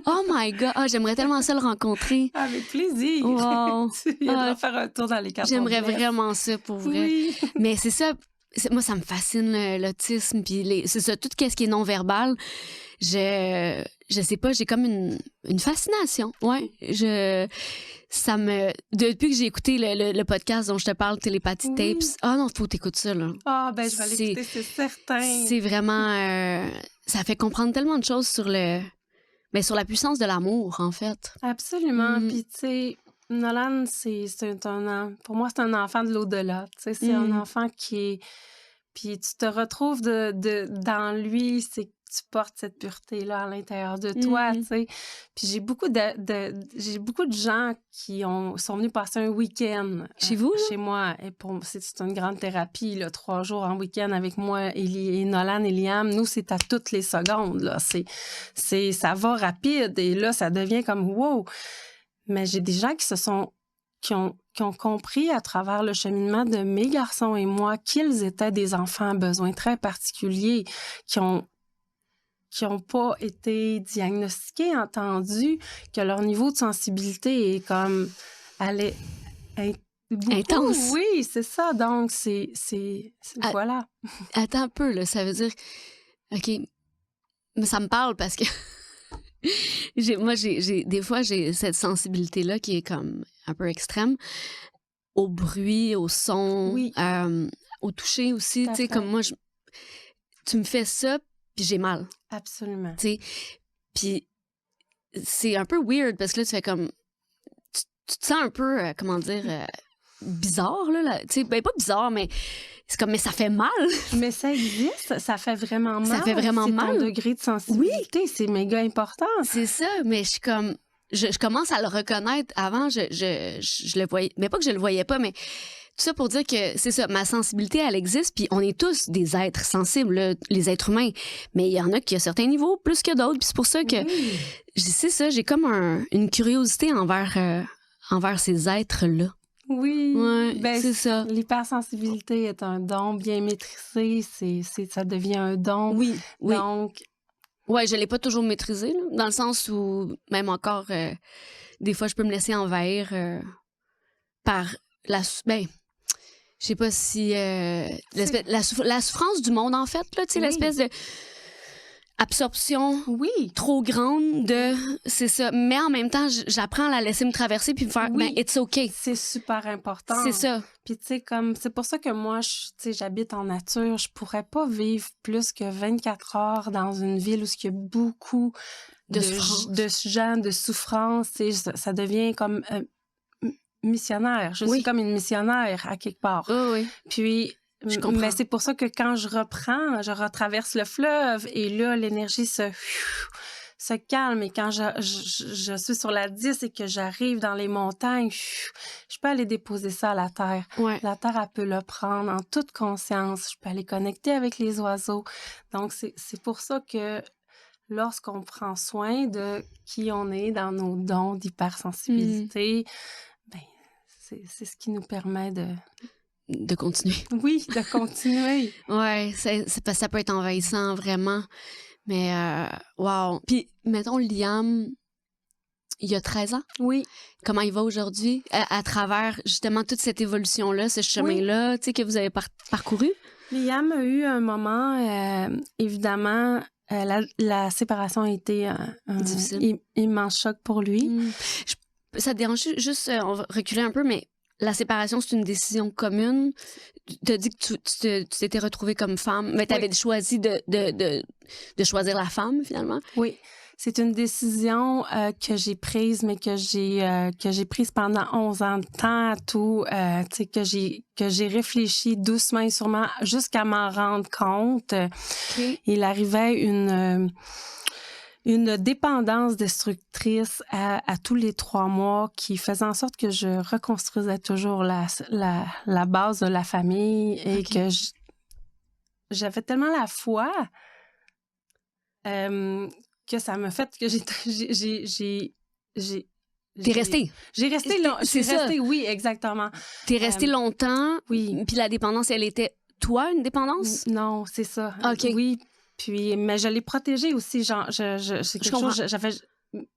Oh my God! Ah, j'aimerais tellement ça le rencontrer. Avec plaisir. Wow. Il va faire un tour dans les cartons. J'aimerais vraiment ça, pour vrai. Oui. Mais c'est ça, moi, ça me fascine, l'autisme puis c'est ça, tout ce qui est non-verbal. Je sais pas, j'ai comme une fascination. Ouais, depuis que j'ai écouté le podcast dont je te parle, Télépathie Tapes. Ah non, faut t'écouter ça, là. Ah, ben, je vais l'écouter, c'est certain. C'est vraiment, ça fait comprendre tellement de choses sur sur la puissance de l'amour, en fait. Absolument. Puis, tu sais, Nolan, pour moi, c'est un enfant de l'au-delà. Tu sais, c'est un enfant qui est... Puis tu te retrouves dans lui, c'est que tu portes cette pureté-là à l'intérieur de toi, tu sais. Puis j'ai beaucoup de gens qui sont venus passer un week-end chez vous, chez moi. Et c'est une grande thérapie, là, 3 jours en week-end avec moi et Nolan et Liam. Nous, c'est à toutes les secondes, là. Ça va rapide et là, ça devient comme wow. Mais j'ai des gens qui ont compris à travers le cheminement de mes garçons et moi qu'ils étaient des enfants à besoins très particuliers, qui ont pas été diagnostiqués, entendus, que leur niveau de sensibilité est comme intense. Oui, c'est ça. Donc, voilà. Attends un peu, là, ça veut dire... OK, mais ça me parle parce que des fois, j'ai cette sensibilité-là qui est comme un peu extrême. Au bruit, au son, au toucher aussi. Tu sais, comme moi, tu me fais ça, puis j'ai mal. Absolument. Tu sais, puis c'est un peu weird parce que là, tu fais comme... Tu te sens un peu, comment dire... bizarre, là. Tu sais, ben pas bizarre, mais c'est comme, mais ça fait mal. Mais ça existe, ça fait vraiment mal. Ça fait vraiment mal. C'est ton degré de sensibilité, c'est méga important. C'est ça, mais je suis comme... Je commence à le reconnaître. Avant, je le voyais... Mais pas que je le voyais pas, mais tout ça pour dire que c'est ça, ma sensibilité, elle existe, puis on est tous des êtres sensibles, là, les êtres humains. Mais il y en a qui, à certains niveaux, plus que d'autres, puis c'est pour ça que... C'est ça, j'ai comme une curiosité envers ces êtres-là. Oui, ben, c'est ça. L'hypersensibilité est un don bien maîtrisé, ça devient un don. Oui. Donc, ouais, je l'ai pas toujours maîtrisé, là, dans le sens où même encore, des fois, je peux me laisser envahir par je sais pas si la souffrance du monde en fait, là, tu sais, l'espèce de absorption trop grande c'est ça, mais en même temps j'apprends à la laisser me traverser puis me faire it's okay, c'est super important, c'est ça. Puis tu sais, comme c'est pour ça que moi j'habite en nature, je pourrais pas vivre plus que 24 heures dans une ville où il y a beaucoup de gens de souffrance, ça devient comme missionnaire, je suis comme une missionnaire à quelque part. Puis mais c'est pour ça que quand je retraverse le fleuve et là, l'énergie se calme. Et quand je suis sur la 10 et que j'arrive dans les montagnes, je peux aller déposer ça à la terre. La terre, elle peut le prendre en toute conscience. Je peux aller connecter avec les oiseaux. Donc, c'est pour ça que lorsqu'on prend soin de qui on est dans nos dons d'hypersensibilité, c'est ce qui nous permet de continuer. Oui, de continuer. Ouais, ça peut être envahissant, vraiment. Mais, wow. Puis, mettons, Liam, il y a 13 ans. Oui. Comment il va aujourd'hui à travers, justement, toute cette évolution-là, ce chemin-là, tu sais, que vous avez parcouru? Liam a eu un moment, évidemment, la séparation a été un immense choc pour lui. Ça te dérange juste, on va reculer un peu, mais la séparation, c'est une décision commune. Tu as dit que tu t'étais retrouvée comme femme, mais tu avais choisi de choisir la femme, finalement. Oui. C'est une décision que j'ai prise, mais que j'ai prise pendant 11 ans de temps à tout, tu sais, que j'ai réfléchi doucement et sûrement jusqu'à m'en rendre compte. OK. Il arrivait une dépendance destructrice à tous les 3 mois qui faisait en sorte que je reconstruisais toujours la base de la famille et OK. que j'avais tellement la foi que ça m'a fait que T'es restée. J'ai resté long, C'est ça. restée, oui, exactement. T'es restée longtemps. Oui. Puis la dépendance, elle était, toi, une dépendance? Non, c'est ça. OK. Oui, puis, mais je l'ai protégée aussi. Genre, c'est quelque chose,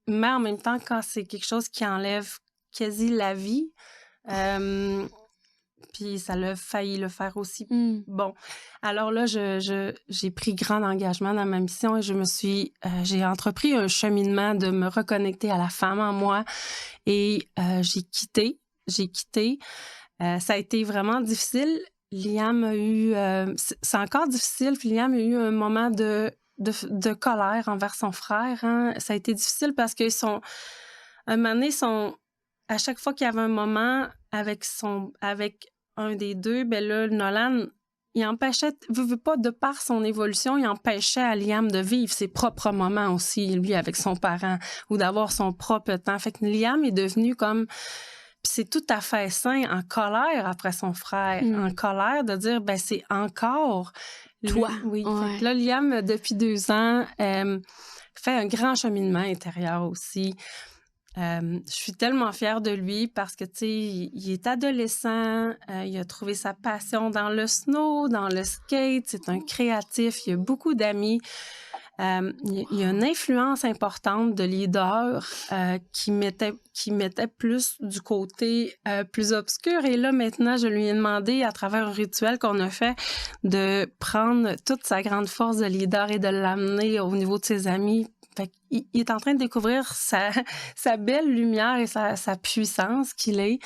mais en même temps, quand c'est quelque chose qui enlève quasi la vie, puis ça l'a failli le faire aussi. Bon, alors là, j'ai pris grand engagement dans ma mission et j'ai entrepris un cheminement de me reconnecter à la femme en moi et j'ai quitté. Ça a été vraiment difficile. Liam a eu... c'est encore difficile, puis Liam a eu un moment de colère envers son frère. Hein. Ça a été difficile parce que un moment donné, à chaque fois qu'il y avait un moment avec un des deux, ben là, Nolan, il empêchait, veut pas, de par son évolution, il empêchait à Liam de vivre ses propres moments aussi, lui, avec son parent, ou d'avoir son propre temps. Fait que Liam est devenu comme... Puis c'est tout à fait sain, en colère après son frère, en colère de dire, ben c'est encore... Toi. Oui. Ouais. Fait que là, Liam, depuis 2 ans, fait un grand cheminement intérieur aussi. Je suis tellement fière de lui parce que, tu sais, il est adolescent, il a trouvé sa passion dans le snow, dans le skate, c'est un créatif, il a beaucoup d'amis. Il y a une influence importante de leader qui mettait plus du côté plus obscur. Et là, maintenant, je lui ai demandé, à travers un rituel qu'on a fait, de prendre toute sa grande force de leader et de l'amener au niveau de ses amis. Fait qu'il est en train de découvrir sa belle lumière et sa puissance qu'il est.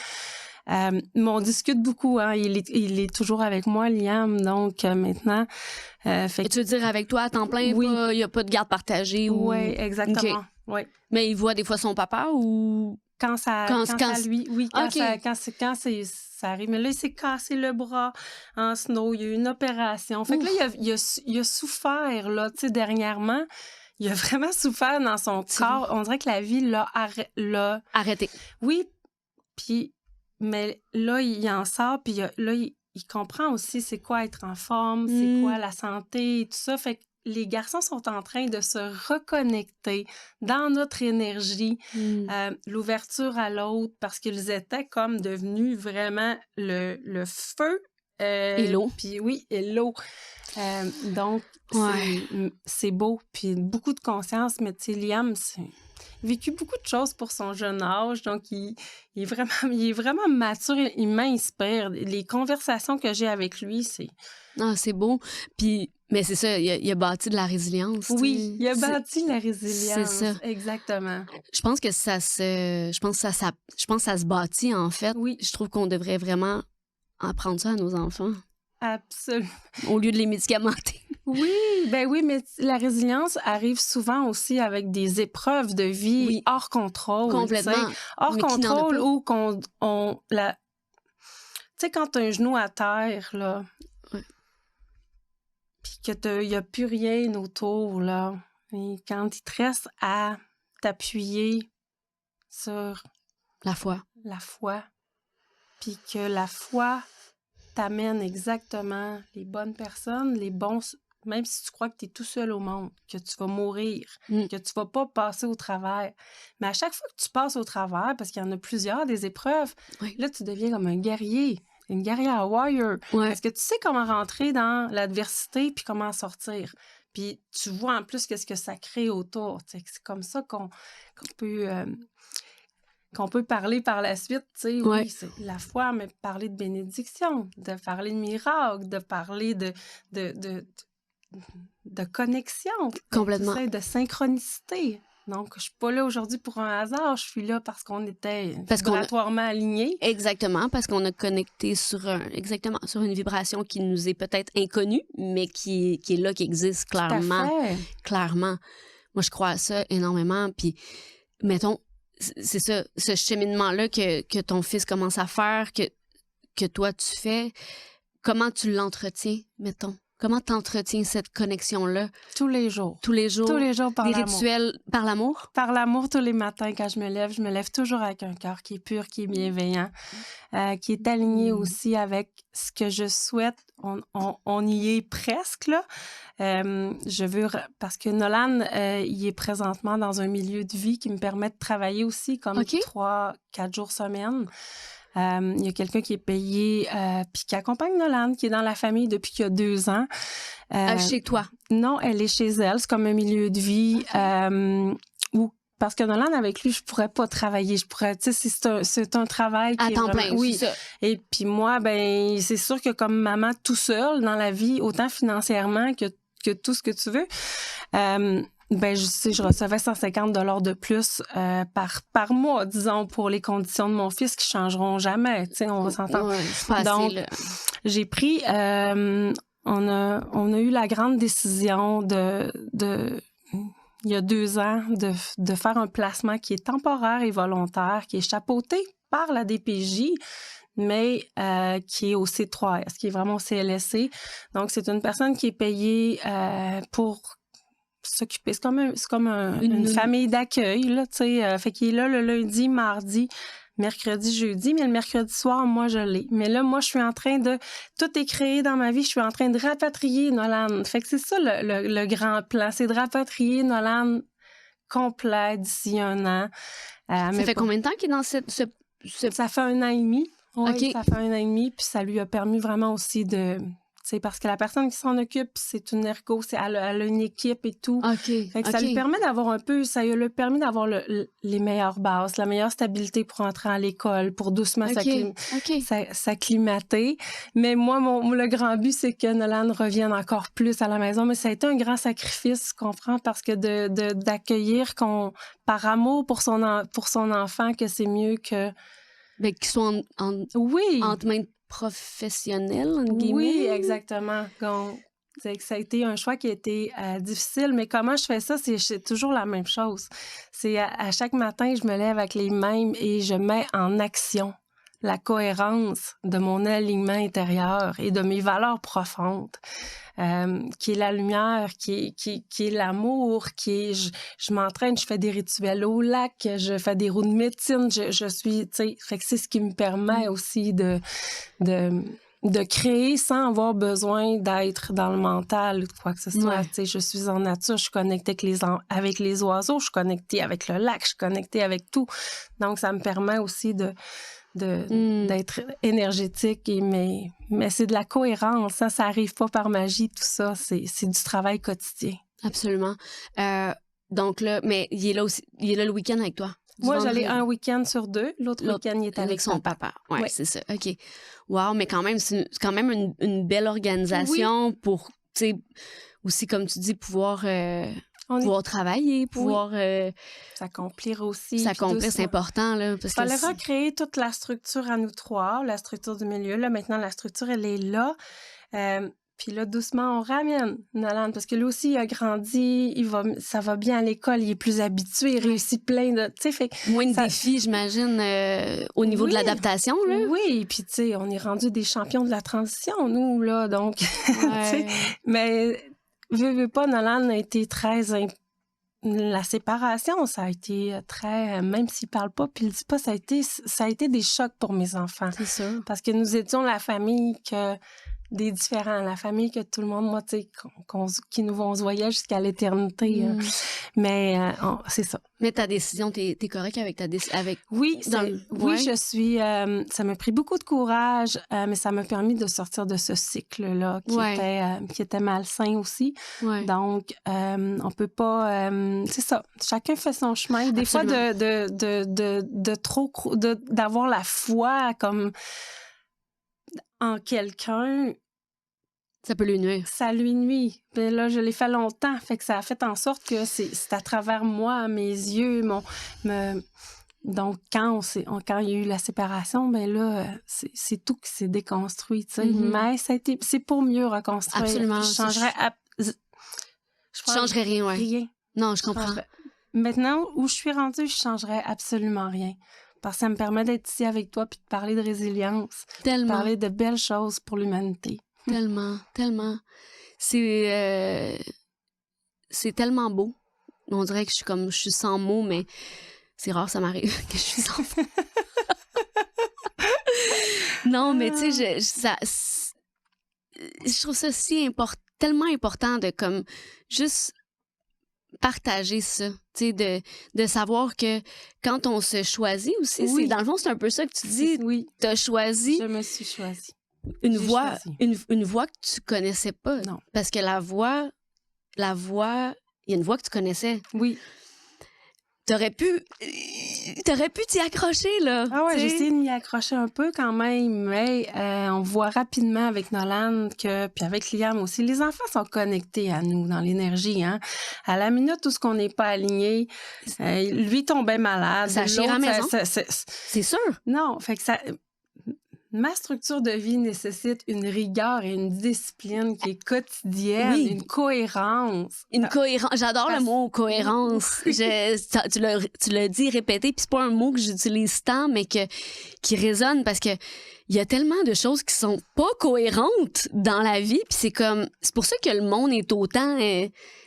Mais on discute beaucoup, hein. Il est toujours avec moi, Liam, donc maintenant... Et tu veux dire avec toi à temps plein, oui. Il n'y a pas de garde partagée? Oui, exactement. Okay. Ouais. Mais il voit des fois son papa ou... Quand ça lui, oui, quand ça arrive. Mais là, il s'est cassé le bras en snow, il y a eu une opération. Fait que là, il a souffert, là, tu sais, dernièrement. Il a vraiment souffert dans son corps. On dirait que la vie l'a arrêté. Oui, puis, mais là, il en sort, puis là, il comprend aussi c'est quoi être en forme, c'est quoi la santé et tout ça. Fait que les garçons sont en train de se reconnecter dans notre énergie, l'ouverture à l'autre, parce qu'ils étaient comme devenus vraiment le feu. Et l'eau. Puis oui, et l'eau. Donc, c'est beau, puis beaucoup de conscience, mais tu sais, Liam, il a vécu beaucoup de choses pour son jeune âge, donc il est vraiment mature, il m'inspire. Les conversations que j'ai avec lui, c'est... Ah, c'est beau. Puis, mais c'est ça, il a bâti de la résilience. Oui, il a bâti de la résilience. C'est ça. Exactement. Je pense que ça se bâtit, en fait. Oui. Je trouve qu'on devrait vraiment apprendre ça à nos enfants. Absolument. Au lieu de les médicamenter. Oui, mais la résilience arrive souvent aussi avec des épreuves de vie hors contrôle. Complètement. Hors contrôle ou tu sais, quand t'as un genou à terre, là, puis qu'il n'y a plus rien autour, là, et quand il te reste à t'appuyer sur... La foi, puis que la foi t'amène exactement les bonnes personnes, les bons... Même si tu crois que tu es tout seul au monde, que tu vas mourir, que tu vas pas passer au travers. Mais à chaque fois que tu passes au travers, parce qu'il y en a plusieurs, des épreuves, là, tu deviens comme un guerrier, une guerrière warrior. Parce que tu sais comment rentrer dans l'adversité puis comment sortir. Puis tu vois en plus qu'est-ce que ça crée autour. C'est comme ça qu'on peut parler par la suite, tu sais, oui, c'est la foi, mais parler de bénédiction, de parler de miracle, de parler de connexion. Complètement. De synchronicité. Donc, je suis pas là aujourd'hui pour un hasard, je suis là parce qu'on était vibratoirement alignés. Exactement, parce qu'on a connecté sur une vibration qui nous est peut-être inconnue, mais qui est là, qui existe clairement. Tout à fait. Clairement. Moi, je crois à ça énormément. Puis, mettons, c'est ça, ce cheminement-là que ton fils commence à faire, que toi, tu fais, comment tu l'entretiens, mettons? Comment t'entretiens cette connexion-là? Tous les jours. Tous les jours? Tous les jours par des l'amour. rituels par l'amour? Par l'amour tous les matins quand je me lève toujours avec un cœur qui est pur, qui est bienveillant, qui est aligné aussi avec ce que je souhaite. On y est presque, là. Parce que Nolan, il est présentement dans un milieu de vie qui me permet de travailler aussi comme 3-4 jours semaine. Il y a quelqu'un qui est payé puis qui accompagne Nolan, qui est dans la famille depuis qu'il y a 2 ans. Chez toi? Non, elle est chez elle. C'est comme un milieu de vie où parce que Nolan, avec lui, je pourrais pas travailler. Je pourrais, tu sais, c'est un travail qui à temps vraiment, plein, oui. C'est ça. Et puis moi, ben c'est sûr que comme maman tout seule dans la vie, autant financièrement que tout ce que tu veux, ben je recevais 150 $ de plus par mois, disons, pour les conditions de mon fils qui changeront jamais. Tu sais, on va s'entendre. Ouais, c'est pas Donc, assez, là. j'ai pris, on a eu la grande décision il y a 2 ans de faire un placement qui est temporaire et volontaire, qui est chapeauté par la DPJ, mais qui est au C3S, qui est vraiment au CLSC. Donc, c'est une personne qui est payée pour s'occuper. C'est comme une famille d'accueil, là, tu sais. Fait qu'il est là le lundi, mardi, mercredi, jeudi, mais le mercredi soir, moi, je l'ai. Mais là, moi, je suis en train de... Tout est créé dans ma vie. Je suis en train de rapatrier Nolan. Fait que c'est ça, le grand plan. C'est de rapatrier Nolan complet d'ici 1 an. Ça fait combien de temps qu'il est dans ce... Ça fait 1 an et demi. Oui, OK. Ça fait 1 an et demi. Puis ça lui a permis vraiment aussi de... C'est parce que la personne qui s'en occupe, c'est une ergo, elle a une équipe et tout. OK. Fait que ça lui permet d'avoir ça lui a permis d'avoir les meilleures bases, la meilleure stabilité pour entrer à l'école, pour doucement s'acclimater. Mais moi, le grand but, c'est que Nolan revienne encore plus à la maison. Mais ça a été un grand sacrifice, tu comprends, parce que d'accueillir par amour pour son enfant, que c'est mieux que... Ben, qu'ils soient entre mains professionnel, entre guillemets. Oui, exactement. Donc, ça a été un choix qui a été difficile, mais comment je fais ça, c'est toujours la même chose. C'est à chaque matin, je me lève avec les mêmes et je mets en action la cohérence de mon alignement intérieur et de mes valeurs profondes, qui est la lumière, qui est l'amour, je m'entraîne, je fais des rituels au lac, je fais des roues de médecine, je suis, tu sais, fait que c'est ce qui me permet aussi de créer sans avoir besoin d'être dans le mental ou quoi que ce soit. Tu sais, je suis en nature, je suis connectée avec les oiseaux, je suis connectée avec le lac, je suis connectée avec tout. Donc, ça me permet aussi d'être énergétique, mais c'est de la cohérence. Ça arrive pas par magie, tout ça. C'est du travail quotidien. Absolument. Donc là, mais il est là le week-end avec toi? Moi, j'allais un week-end sur 2. L'autre week-end, il est avec son papa. Oui, ouais. C'est ça. OK. Wow, mais quand même, c'est quand même une belle organisation pour, tu sais, aussi, comme tu dis, pouvoir travailler, pouvoir... s'accomplir aussi. S'accomplir, c'est important, là. Il fallait recréer toute la structure à nous 3, la structure du milieu. Là, maintenant, la structure, elle est là. Puis là, doucement, on ramène Nolan, parce que lui aussi, il a grandi, ça va bien à l'école, il est plus habitué, il réussit plein de... Tu sais, fait moins de défis, j'imagine, au niveau de l'adaptation, là. Oui, puis tu sais, on est rendu des champions de la transition, nous, là, donc... Ouais. Mais, veux pas, Nolan a été très... La séparation, ça a été très... Même s'il parle pas, puis il dit pas, ça a été des chocs pour mes enfants. C'est sûr. Parce que nous étions la famille des différents, la famille que tout le monde, moi, tu sais, qui nous vont se voyer jusqu'à l'éternité. Mais c'est ça. Mais ta décision, t'es correct avec ta décision? Oui, je suis... ça m'a pris beaucoup de courage, mais ça m'a permis de sortir de ce cycle-là qui était malsain aussi. Ouais. Donc, on peut pas... c'est ça. Chacun fait son chemin. Des fois, d'avoir la foi comme en quelqu'un... Ça peut lui nuire. Ça lui nuit. Puis là, je l'ai fait longtemps. Fait que ça a fait en sorte que c'est à travers moi, mes yeux, donc, quand il y a eu la séparation, ben là, c'est tout qui s'est déconstruit, tu sais. Mais c'est pour mieux reconstruire. Absolument. Je changerais... Tu changerais rien, ouais. Rien. Non, je comprends. Maintenant, où je suis rendue, je changerais absolument rien. Parce que ça me permet d'être ici avec toi puis de parler de résilience. Tellement. De parler de belles choses pour l'humanité. Tellement, tellement. C'est tellement beau. On dirait que je suis sans mots, mais c'est rare, ça m'arrive que je suis sans mots. Non, mais tu sais, je trouve ça tellement important de comme juste partager ça, tu sais, de savoir que quand on se choisit aussi, Oui. dans le fond, c'est un peu ça que tu dis, oui. t'as choisi. Je me suis choisie. Une voix que tu connaissais pas. Non. Parce que la voix, il y a une voix que tu connaissais. Oui. T'aurais pu t'y accrocher, là. Ah ouais, t'sais. j'ai essayé de m'y accrocher un peu quand même, mais on voit rapidement avec Nolan puis avec Liam aussi, les enfants sont connectés à nous dans l'énergie, hein. À la minute où ce qu'on n'est pas aligné, lui tombait malade. Ça chire à la maison. C'est sûr. Non, fait que ça... Ma structure de vie nécessite une rigueur et une discipline qui est quotidienne, une cohérence. J'adore le mot cohérence. Tu l'as dit, répété, puis c'est pas un mot que j'utilise tant, mais qui résonne parce que il y a tellement de choses qui sont pas cohérentes dans la vie, puis c'est pour ça que le monde est autant...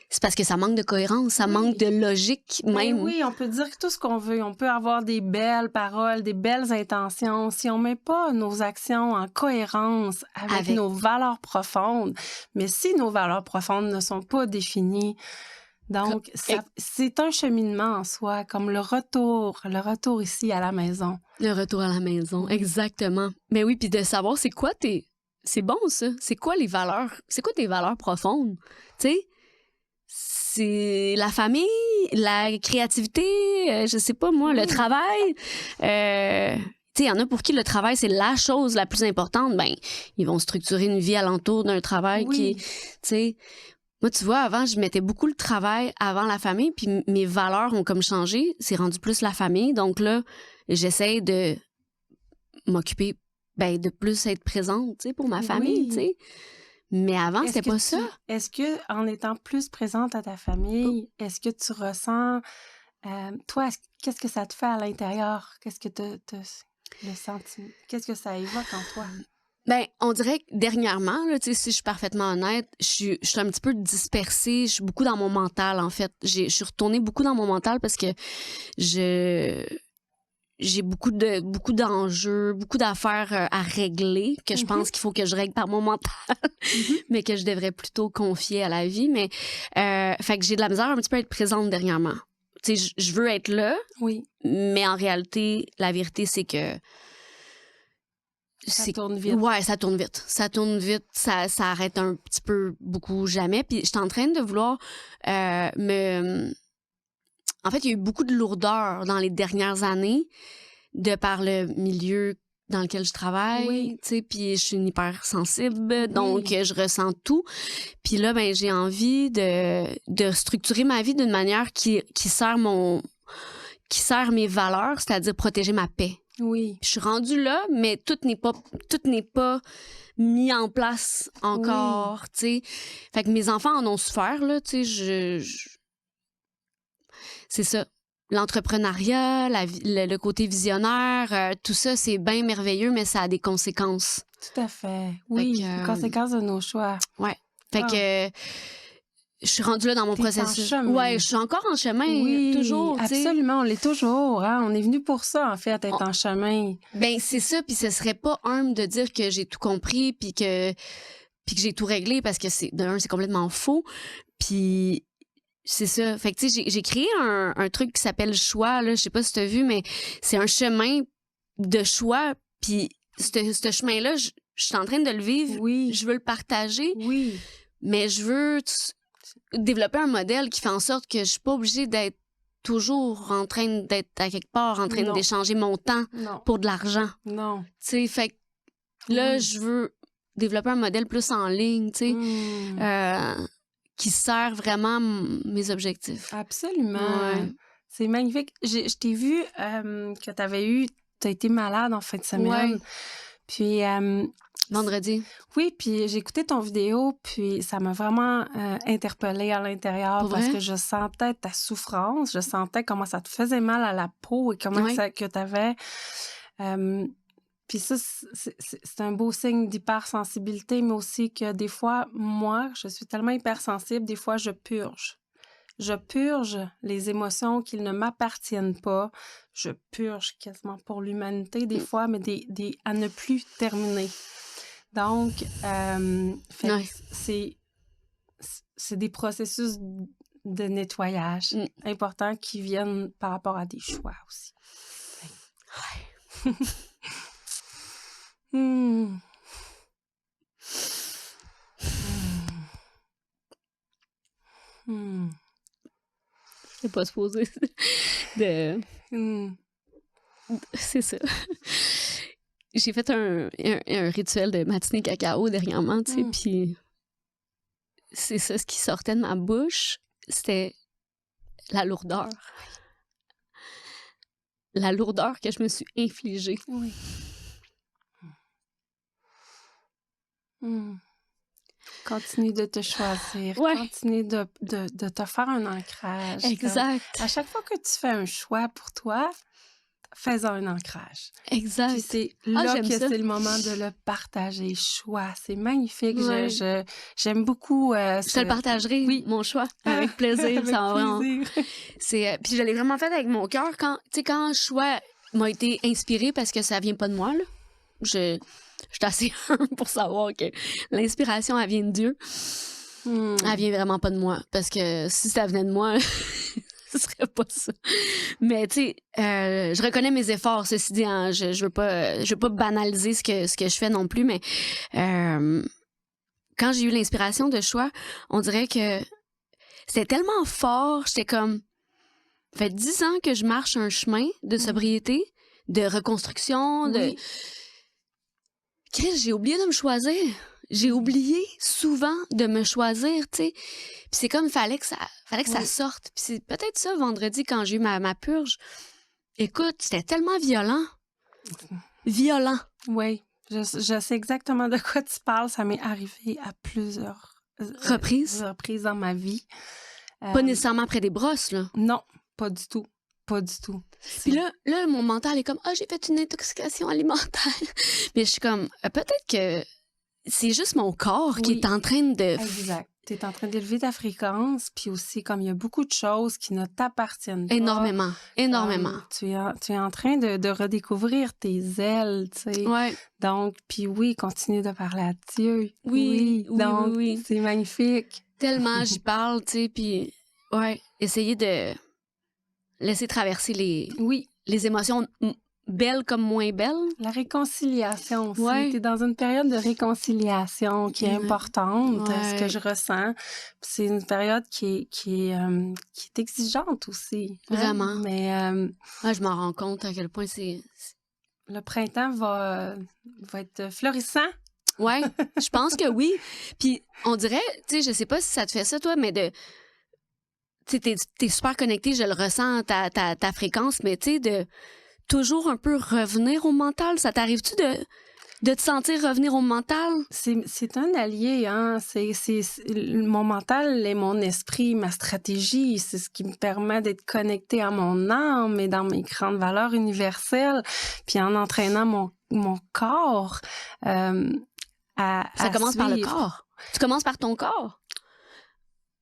c'est parce que ça manque de cohérence, ça manque de logique même. Oui, on peut dire tout ce qu'on veut. On peut avoir des belles paroles, des belles intentions. Si on met pas nos actions en cohérence avec nos valeurs profondes, mais si nos valeurs profondes ne sont pas définies, donc c'est un cheminement en soi, comme le retour ici à la maison. Le retour à la maison, exactement. Mais oui, puis de savoir c'est quoi c'est bon ça. C'est quoi tes valeurs profondes, tu sais? C'est la famille, la créativité, je sais pas moi, le travail. Tu sais, il y en a pour qui le travail, c'est la chose la plus importante. Ben, ils vont structurer une vie alentour d'un travail qui, tu sais... Moi, tu vois, avant, je mettais beaucoup le travail avant la famille, puis mes valeurs ont comme changé. C'est rendu plus la famille. Donc là, j'essaie de m'occuper, de plus être présente, tu sais, pour ma famille, tu sais. Mais avant, c'était pas ça. Est-ce que, en étant plus présente à ta famille, est-ce que tu ressens... toi, qu'est-ce que ça te fait à l'intérieur? Qu'est-ce que le sentiment? Qu'est-ce que ça évoque en toi? On dirait que dernièrement, là, si je suis parfaitement honnête, je suis un petit peu dispersée. Je suis beaucoup dans mon mental, en fait. Je suis retournée beaucoup dans mon mental parce que j'ai beaucoup d'enjeux, beaucoup d'affaires à régler que je pense qu'il faut que je règle par mon mental, mais que je devrais plutôt confier à la vie. Mais fait que j'ai de la misère un petit peu à être présente dernièrement. Tu sais, je veux être là, mais en réalité, la vérité, c'est que ça tourne vite. Ouais, ça tourne vite. Ça tourne vite, ça arrête un petit peu, beaucoup, jamais. Puis je suis en train de vouloir En fait, il y a eu beaucoup de lourdeur dans les dernières années de par le milieu dans lequel je travaille, tu sais, puis je suis une hypersensible, donc je ressens tout. Puis là, j'ai envie de structurer ma vie d'une manière qui sert mes valeurs, c'est-à-dire protéger ma paix. Oui. Je suis rendue là, mais tout n'est pas mis en place encore, tu sais. Fait que mes enfants en ont souffert, là, tu sais, c'est ça. L'entrepreneuriat, le côté visionnaire, tout ça, c'est bien merveilleux, mais ça a des conséquences. Tout à fait. Oui, les conséquences de nos choix. Ouais. Fait que je suis rendue là dans mon processus. Ouais, je suis encore en chemin, toujours. Absolument, on l'est toujours. Hein? On est venu pour ça, en fait, être en chemin. C'est ça, puis ce serait pas humble de dire que j'ai tout compris, puis que j'ai tout réglé, parce que c'est complètement faux. Puis c'est ça. Fait que, tu sais, j'ai créé un truc qui s'appelle Choix, là. Je sais pas si tu as vu, mais c'est un chemin de choix. Puis, ce chemin-là, je suis en train de le vivre. Oui. Je veux le partager. Oui. Mais je veux développer un modèle qui fait en sorte que je suis pas obligée d'être toujours en train d'être à quelque part, en train d'échanger mon temps pour de l'argent. Non. Tu sais, fait que là, je veux développer un modèle plus en ligne, tu sais. Qui sert vraiment mes objectifs. Absolument. Ouais. C'est magnifique. Je t'ai vu que t'as été malade en fin de semaine. Ouais. Puis... vendredi. Oui, puis j'ai écouté ton vidéo, puis ça m'a vraiment interpellée à l'intérieur Pour parce vrai? que je sentais ta souffrance, je sentais comment ça te faisait mal à la peau et comment que t'avais... puis ça, c'est un beau signe d'hypersensibilité, mais aussi que des fois, moi, je suis tellement hypersensible, des fois, je purge. Je purge les émotions qui ne m'appartiennent pas. Je purge quasiment pour l'humanité des fois, mais à ne plus terminer. Donc, c'est des processus de nettoyage importants qui viennent par rapport à des choix aussi. Ouais. C'est pas supposé de... C'est ça. J'ai fait un rituel de matinée cacao dernièrement, tu sais, puis c'est ça, ce qui sortait de ma bouche, c'était la lourdeur. La lourdeur que je me suis infligée. Oui. Continue de te choisir. Continue de te faire un ancrage. Exact. À chaque fois que tu fais un choix pour toi, fais-en un ancrage. Exact. Puis c'est là que c'est le moment de le partager. Choix, c'est magnifique. Ouais. J'aime beaucoup. Je te le partagerai, mon choix, avec plaisir. Avec ça plaisir. Puis je l'ai vraiment fait avec mon cœur. Quand le choix m'a été inspiré parce que ça vient pas de moi, là. Je suis assez humble pour savoir que l'inspiration, elle vient de Dieu. Elle vient vraiment pas de moi. Parce que si ça venait de moi, ce serait pas ça. Mais tu sais, je reconnais mes efforts, ceci dit. Hein, je veux pas banaliser ce que je fais non plus, mais quand j'ai eu l'inspiration de choix, on dirait que c'était tellement fort. J'étais comme... Ça fait 10 ans que je marche un chemin de sobriété, de reconstruction, Chris, j'ai oublié de me choisir. J'ai oublié souvent de me choisir, tu sais. Puis c'est comme, fallait que ça sorte. Puis c'est peut-être ça, vendredi, quand j'ai eu ma purge. Écoute, c'était tellement violent. Violent. Oui, je sais exactement de quoi tu parles. Ça m'est arrivé à plusieurs reprises dans ma vie. Pas nécessairement après des brosses, là. Non, pas du tout. Pas du tout. Puis là, mon mental est comme, j'ai fait une intoxication alimentaire. Mais je suis comme, peut-être que c'est juste mon corps qui est en train de... Exact. Tu es en train d'élever ta fréquence, puis aussi, comme il y a beaucoup de choses qui ne t'appartiennent pas. Énormément. Tu es en train de redécouvrir tes ailes, tu sais. Ouais. Donc, puis oui, continue de parler à Dieu. Oui. C'est magnifique. Tellement j'y parle, tu sais, puis essayer de laisser traverser les émotions belles comme moins belles. La réconciliation aussi. T'es dans une période de réconciliation qui est importante, ce que je ressens. C'est une période qui est exigeante aussi. Vraiment. Mais je m'en rends compte à quel point c'est... Le printemps va être florissant. Ouais, je pense que oui. Puis on dirait, tu sais, je sais pas si ça te fait ça, toi, mais tu sais, t'es super connecté, je le ressens, ta fréquence, mais tu sais, de toujours un peu revenir au mental. Ça t'arrive-tu de te sentir revenir au mental? C'est un allié, hein. C'est mon mental et mon esprit, ma stratégie. C'est ce qui me permet d'être connecté à mon âme et dans mes grandes valeurs universelles. Puis en entraînant mon corps Ça commence par le corps. Tu commences par ton corps.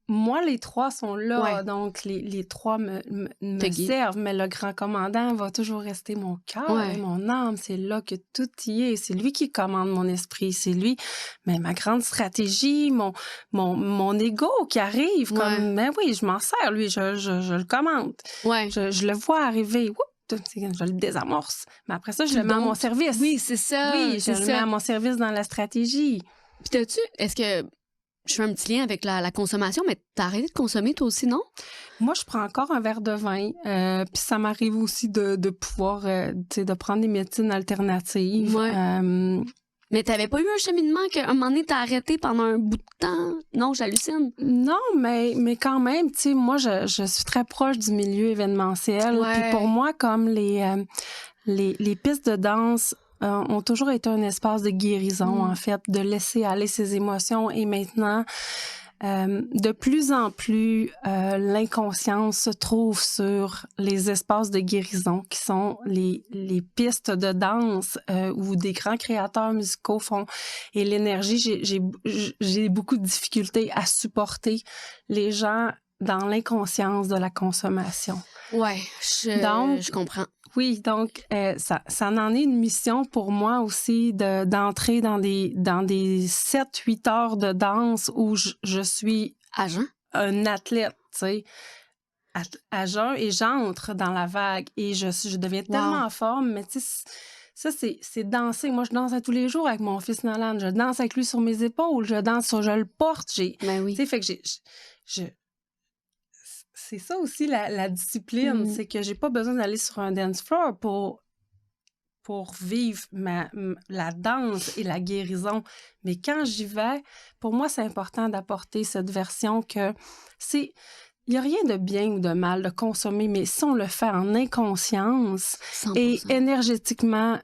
Moi, les trois sont là, donc les trois me servent, mais le grand commandant va toujours rester mon cœur et mon âme. C'est là que tout y est. C'est lui qui commande mon esprit. C'est lui, mais ma grande stratégie, mon ego qui arrive, comme, mais oui, je m'en sers, lui, je le commande. Ouais. Je le vois arriver. Je le désamorce. Mais après ça, je le mets à mon service. Oui, c'est ça. Oui, je le mets à mon service dans la stratégie. Puis est-ce que... Je fais un petit lien avec la consommation, mais t'as arrêté de consommer toi aussi, non? Moi, je prends encore un verre de vin. Puis ça m'arrive aussi de pouvoir, de prendre des médecines alternatives. Ouais. Mais t'avais pas eu un cheminement qu'à un moment donné, t'as arrêté pendant un bout de temps? Non, j'hallucine. Non, mais quand même, tu sais, moi, je suis très proche du milieu événementiel. Ouais. Puis pour moi, comme les pistes de danse ont toujours été un espace de guérison, en fait, de laisser aller ses émotions. Et maintenant, de plus en plus, l'inconscience se trouve sur les espaces de guérison qui sont les pistes de danse où des grands créateurs musicaux font. Et l'énergie, j'ai beaucoup de difficultés à supporter les gens dans l'inconscience de la consommation. Ouais, je comprends. Oui, donc ça en est une mission pour moi aussi d'entrer dans des 7-8 heures de danse où je suis à jeun, un athlète, tu sais, à jeun, et j'entre dans la vague et je deviens tellement en forme, mais tu sais, ça c'est danser. Moi, je danse à tous les jours avec mon fils Nolan, je danse avec lui sur mes épaules, je le porte, Ben oui. Tu sais, fait que c'est ça aussi la discipline, c'est que j'ai pas besoin d'aller sur un dance floor pour vivre la danse et la guérison. Mais quand j'y vais, pour moi, c'est important d'apporter cette version que il n'y a rien de bien ou de mal de consommer, mais si on le fait en inconscience 100%. Et énergétiquement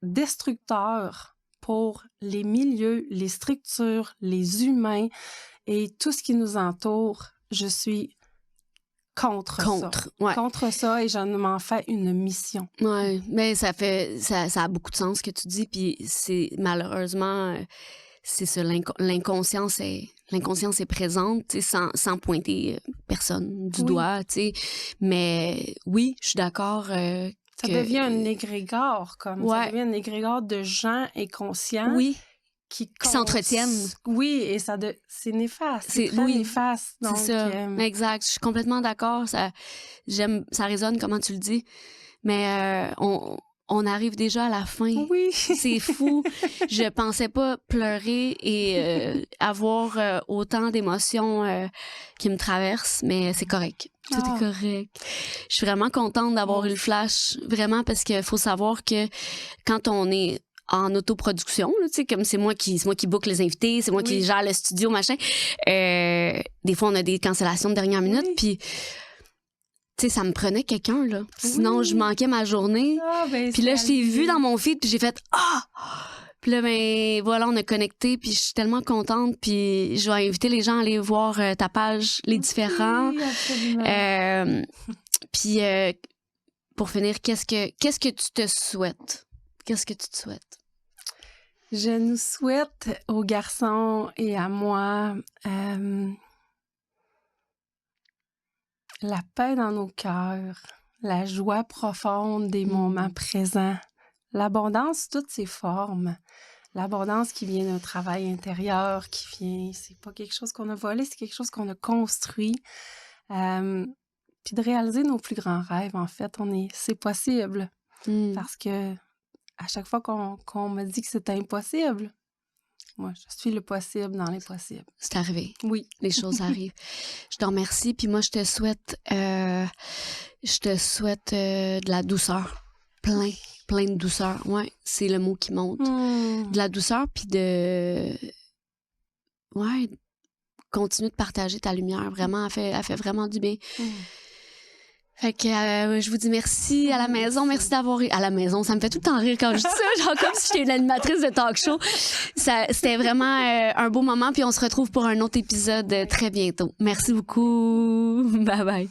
destructeur pour les milieux, les structures, les humains et tout ce qui nous entoure, je suis contre ça, et je m'en fais une mission. Oui, mais ça a beaucoup de sens ce que tu dis, puis c'est malheureusement, c'est ça, l'inconscience est présente, sans pointer personne du doigt, mais oui, je suis d'accord. Ça devient un égrégore, ça devient un égrégore de gens inconscients. Oui. Qui s'entretiennent. Oui, et c'est néfaste. C'est très néfaste. Donc, c'est ça. Exact. Je suis complètement d'accord. Ça résonne comment tu le dis. Mais on arrive déjà à la fin. Oui. C'est fou. Je pensais pas pleurer et avoir autant d'émotions qui me traversent, mais c'est correct. Tout est correct. Je suis vraiment contente d'avoir eu le flash, vraiment, parce qu'il faut savoir que quand on est en autoproduction, tu sais, comme c'est moi qui book les invités, c'est moi qui gère le studio, machin. Des fois, on a des cancellations de dernière minute, puis, tu sais, ça me prenait quelqu'un, là. Sinon, je manquais ma journée. Puis là, je t'ai vu dans mon feed, puis j'ai fait « Ah! » Puis là, ben voilà, on a connecté, puis je suis tellement contente, puis je vais inviter les gens à aller voir ta page, Les Différents. Oui, absolument. Puis, pour finir, qu'est-ce que tu te souhaites? Qu'est-ce que tu te souhaites? Je nous souhaite aux garçons et à moi la paix dans nos cœurs, la joie profonde des moments présents, l'abondance sous toutes ses formes, l'abondance qui vient d'un travail intérieur, c'est pas quelque chose qu'on a volé, c'est quelque chose qu'on a construit, puis de réaliser nos plus grands rêves, en fait, c'est possible, parce que à chaque fois qu'on me dit que c'est impossible, moi, je suis le possible dans l'impossible. C'est arrivé. Oui. Les choses arrivent. Je te remercie. Puis moi, je te souhaite de la douceur. Plein de douceur. Ouais, c'est le mot qui monte. De la douceur, puis continuer de partager ta lumière. Vraiment, elle fait vraiment du bien. Fait que je vous dis merci à la maison. Merci d'avoir... À la maison, ça me fait tout le temps rire quand je dis ça. Genre comme si j'étais une animatrice de talk show. C'était vraiment un beau moment. Puis on se retrouve pour un autre épisode très bientôt. Merci beaucoup. Bye bye.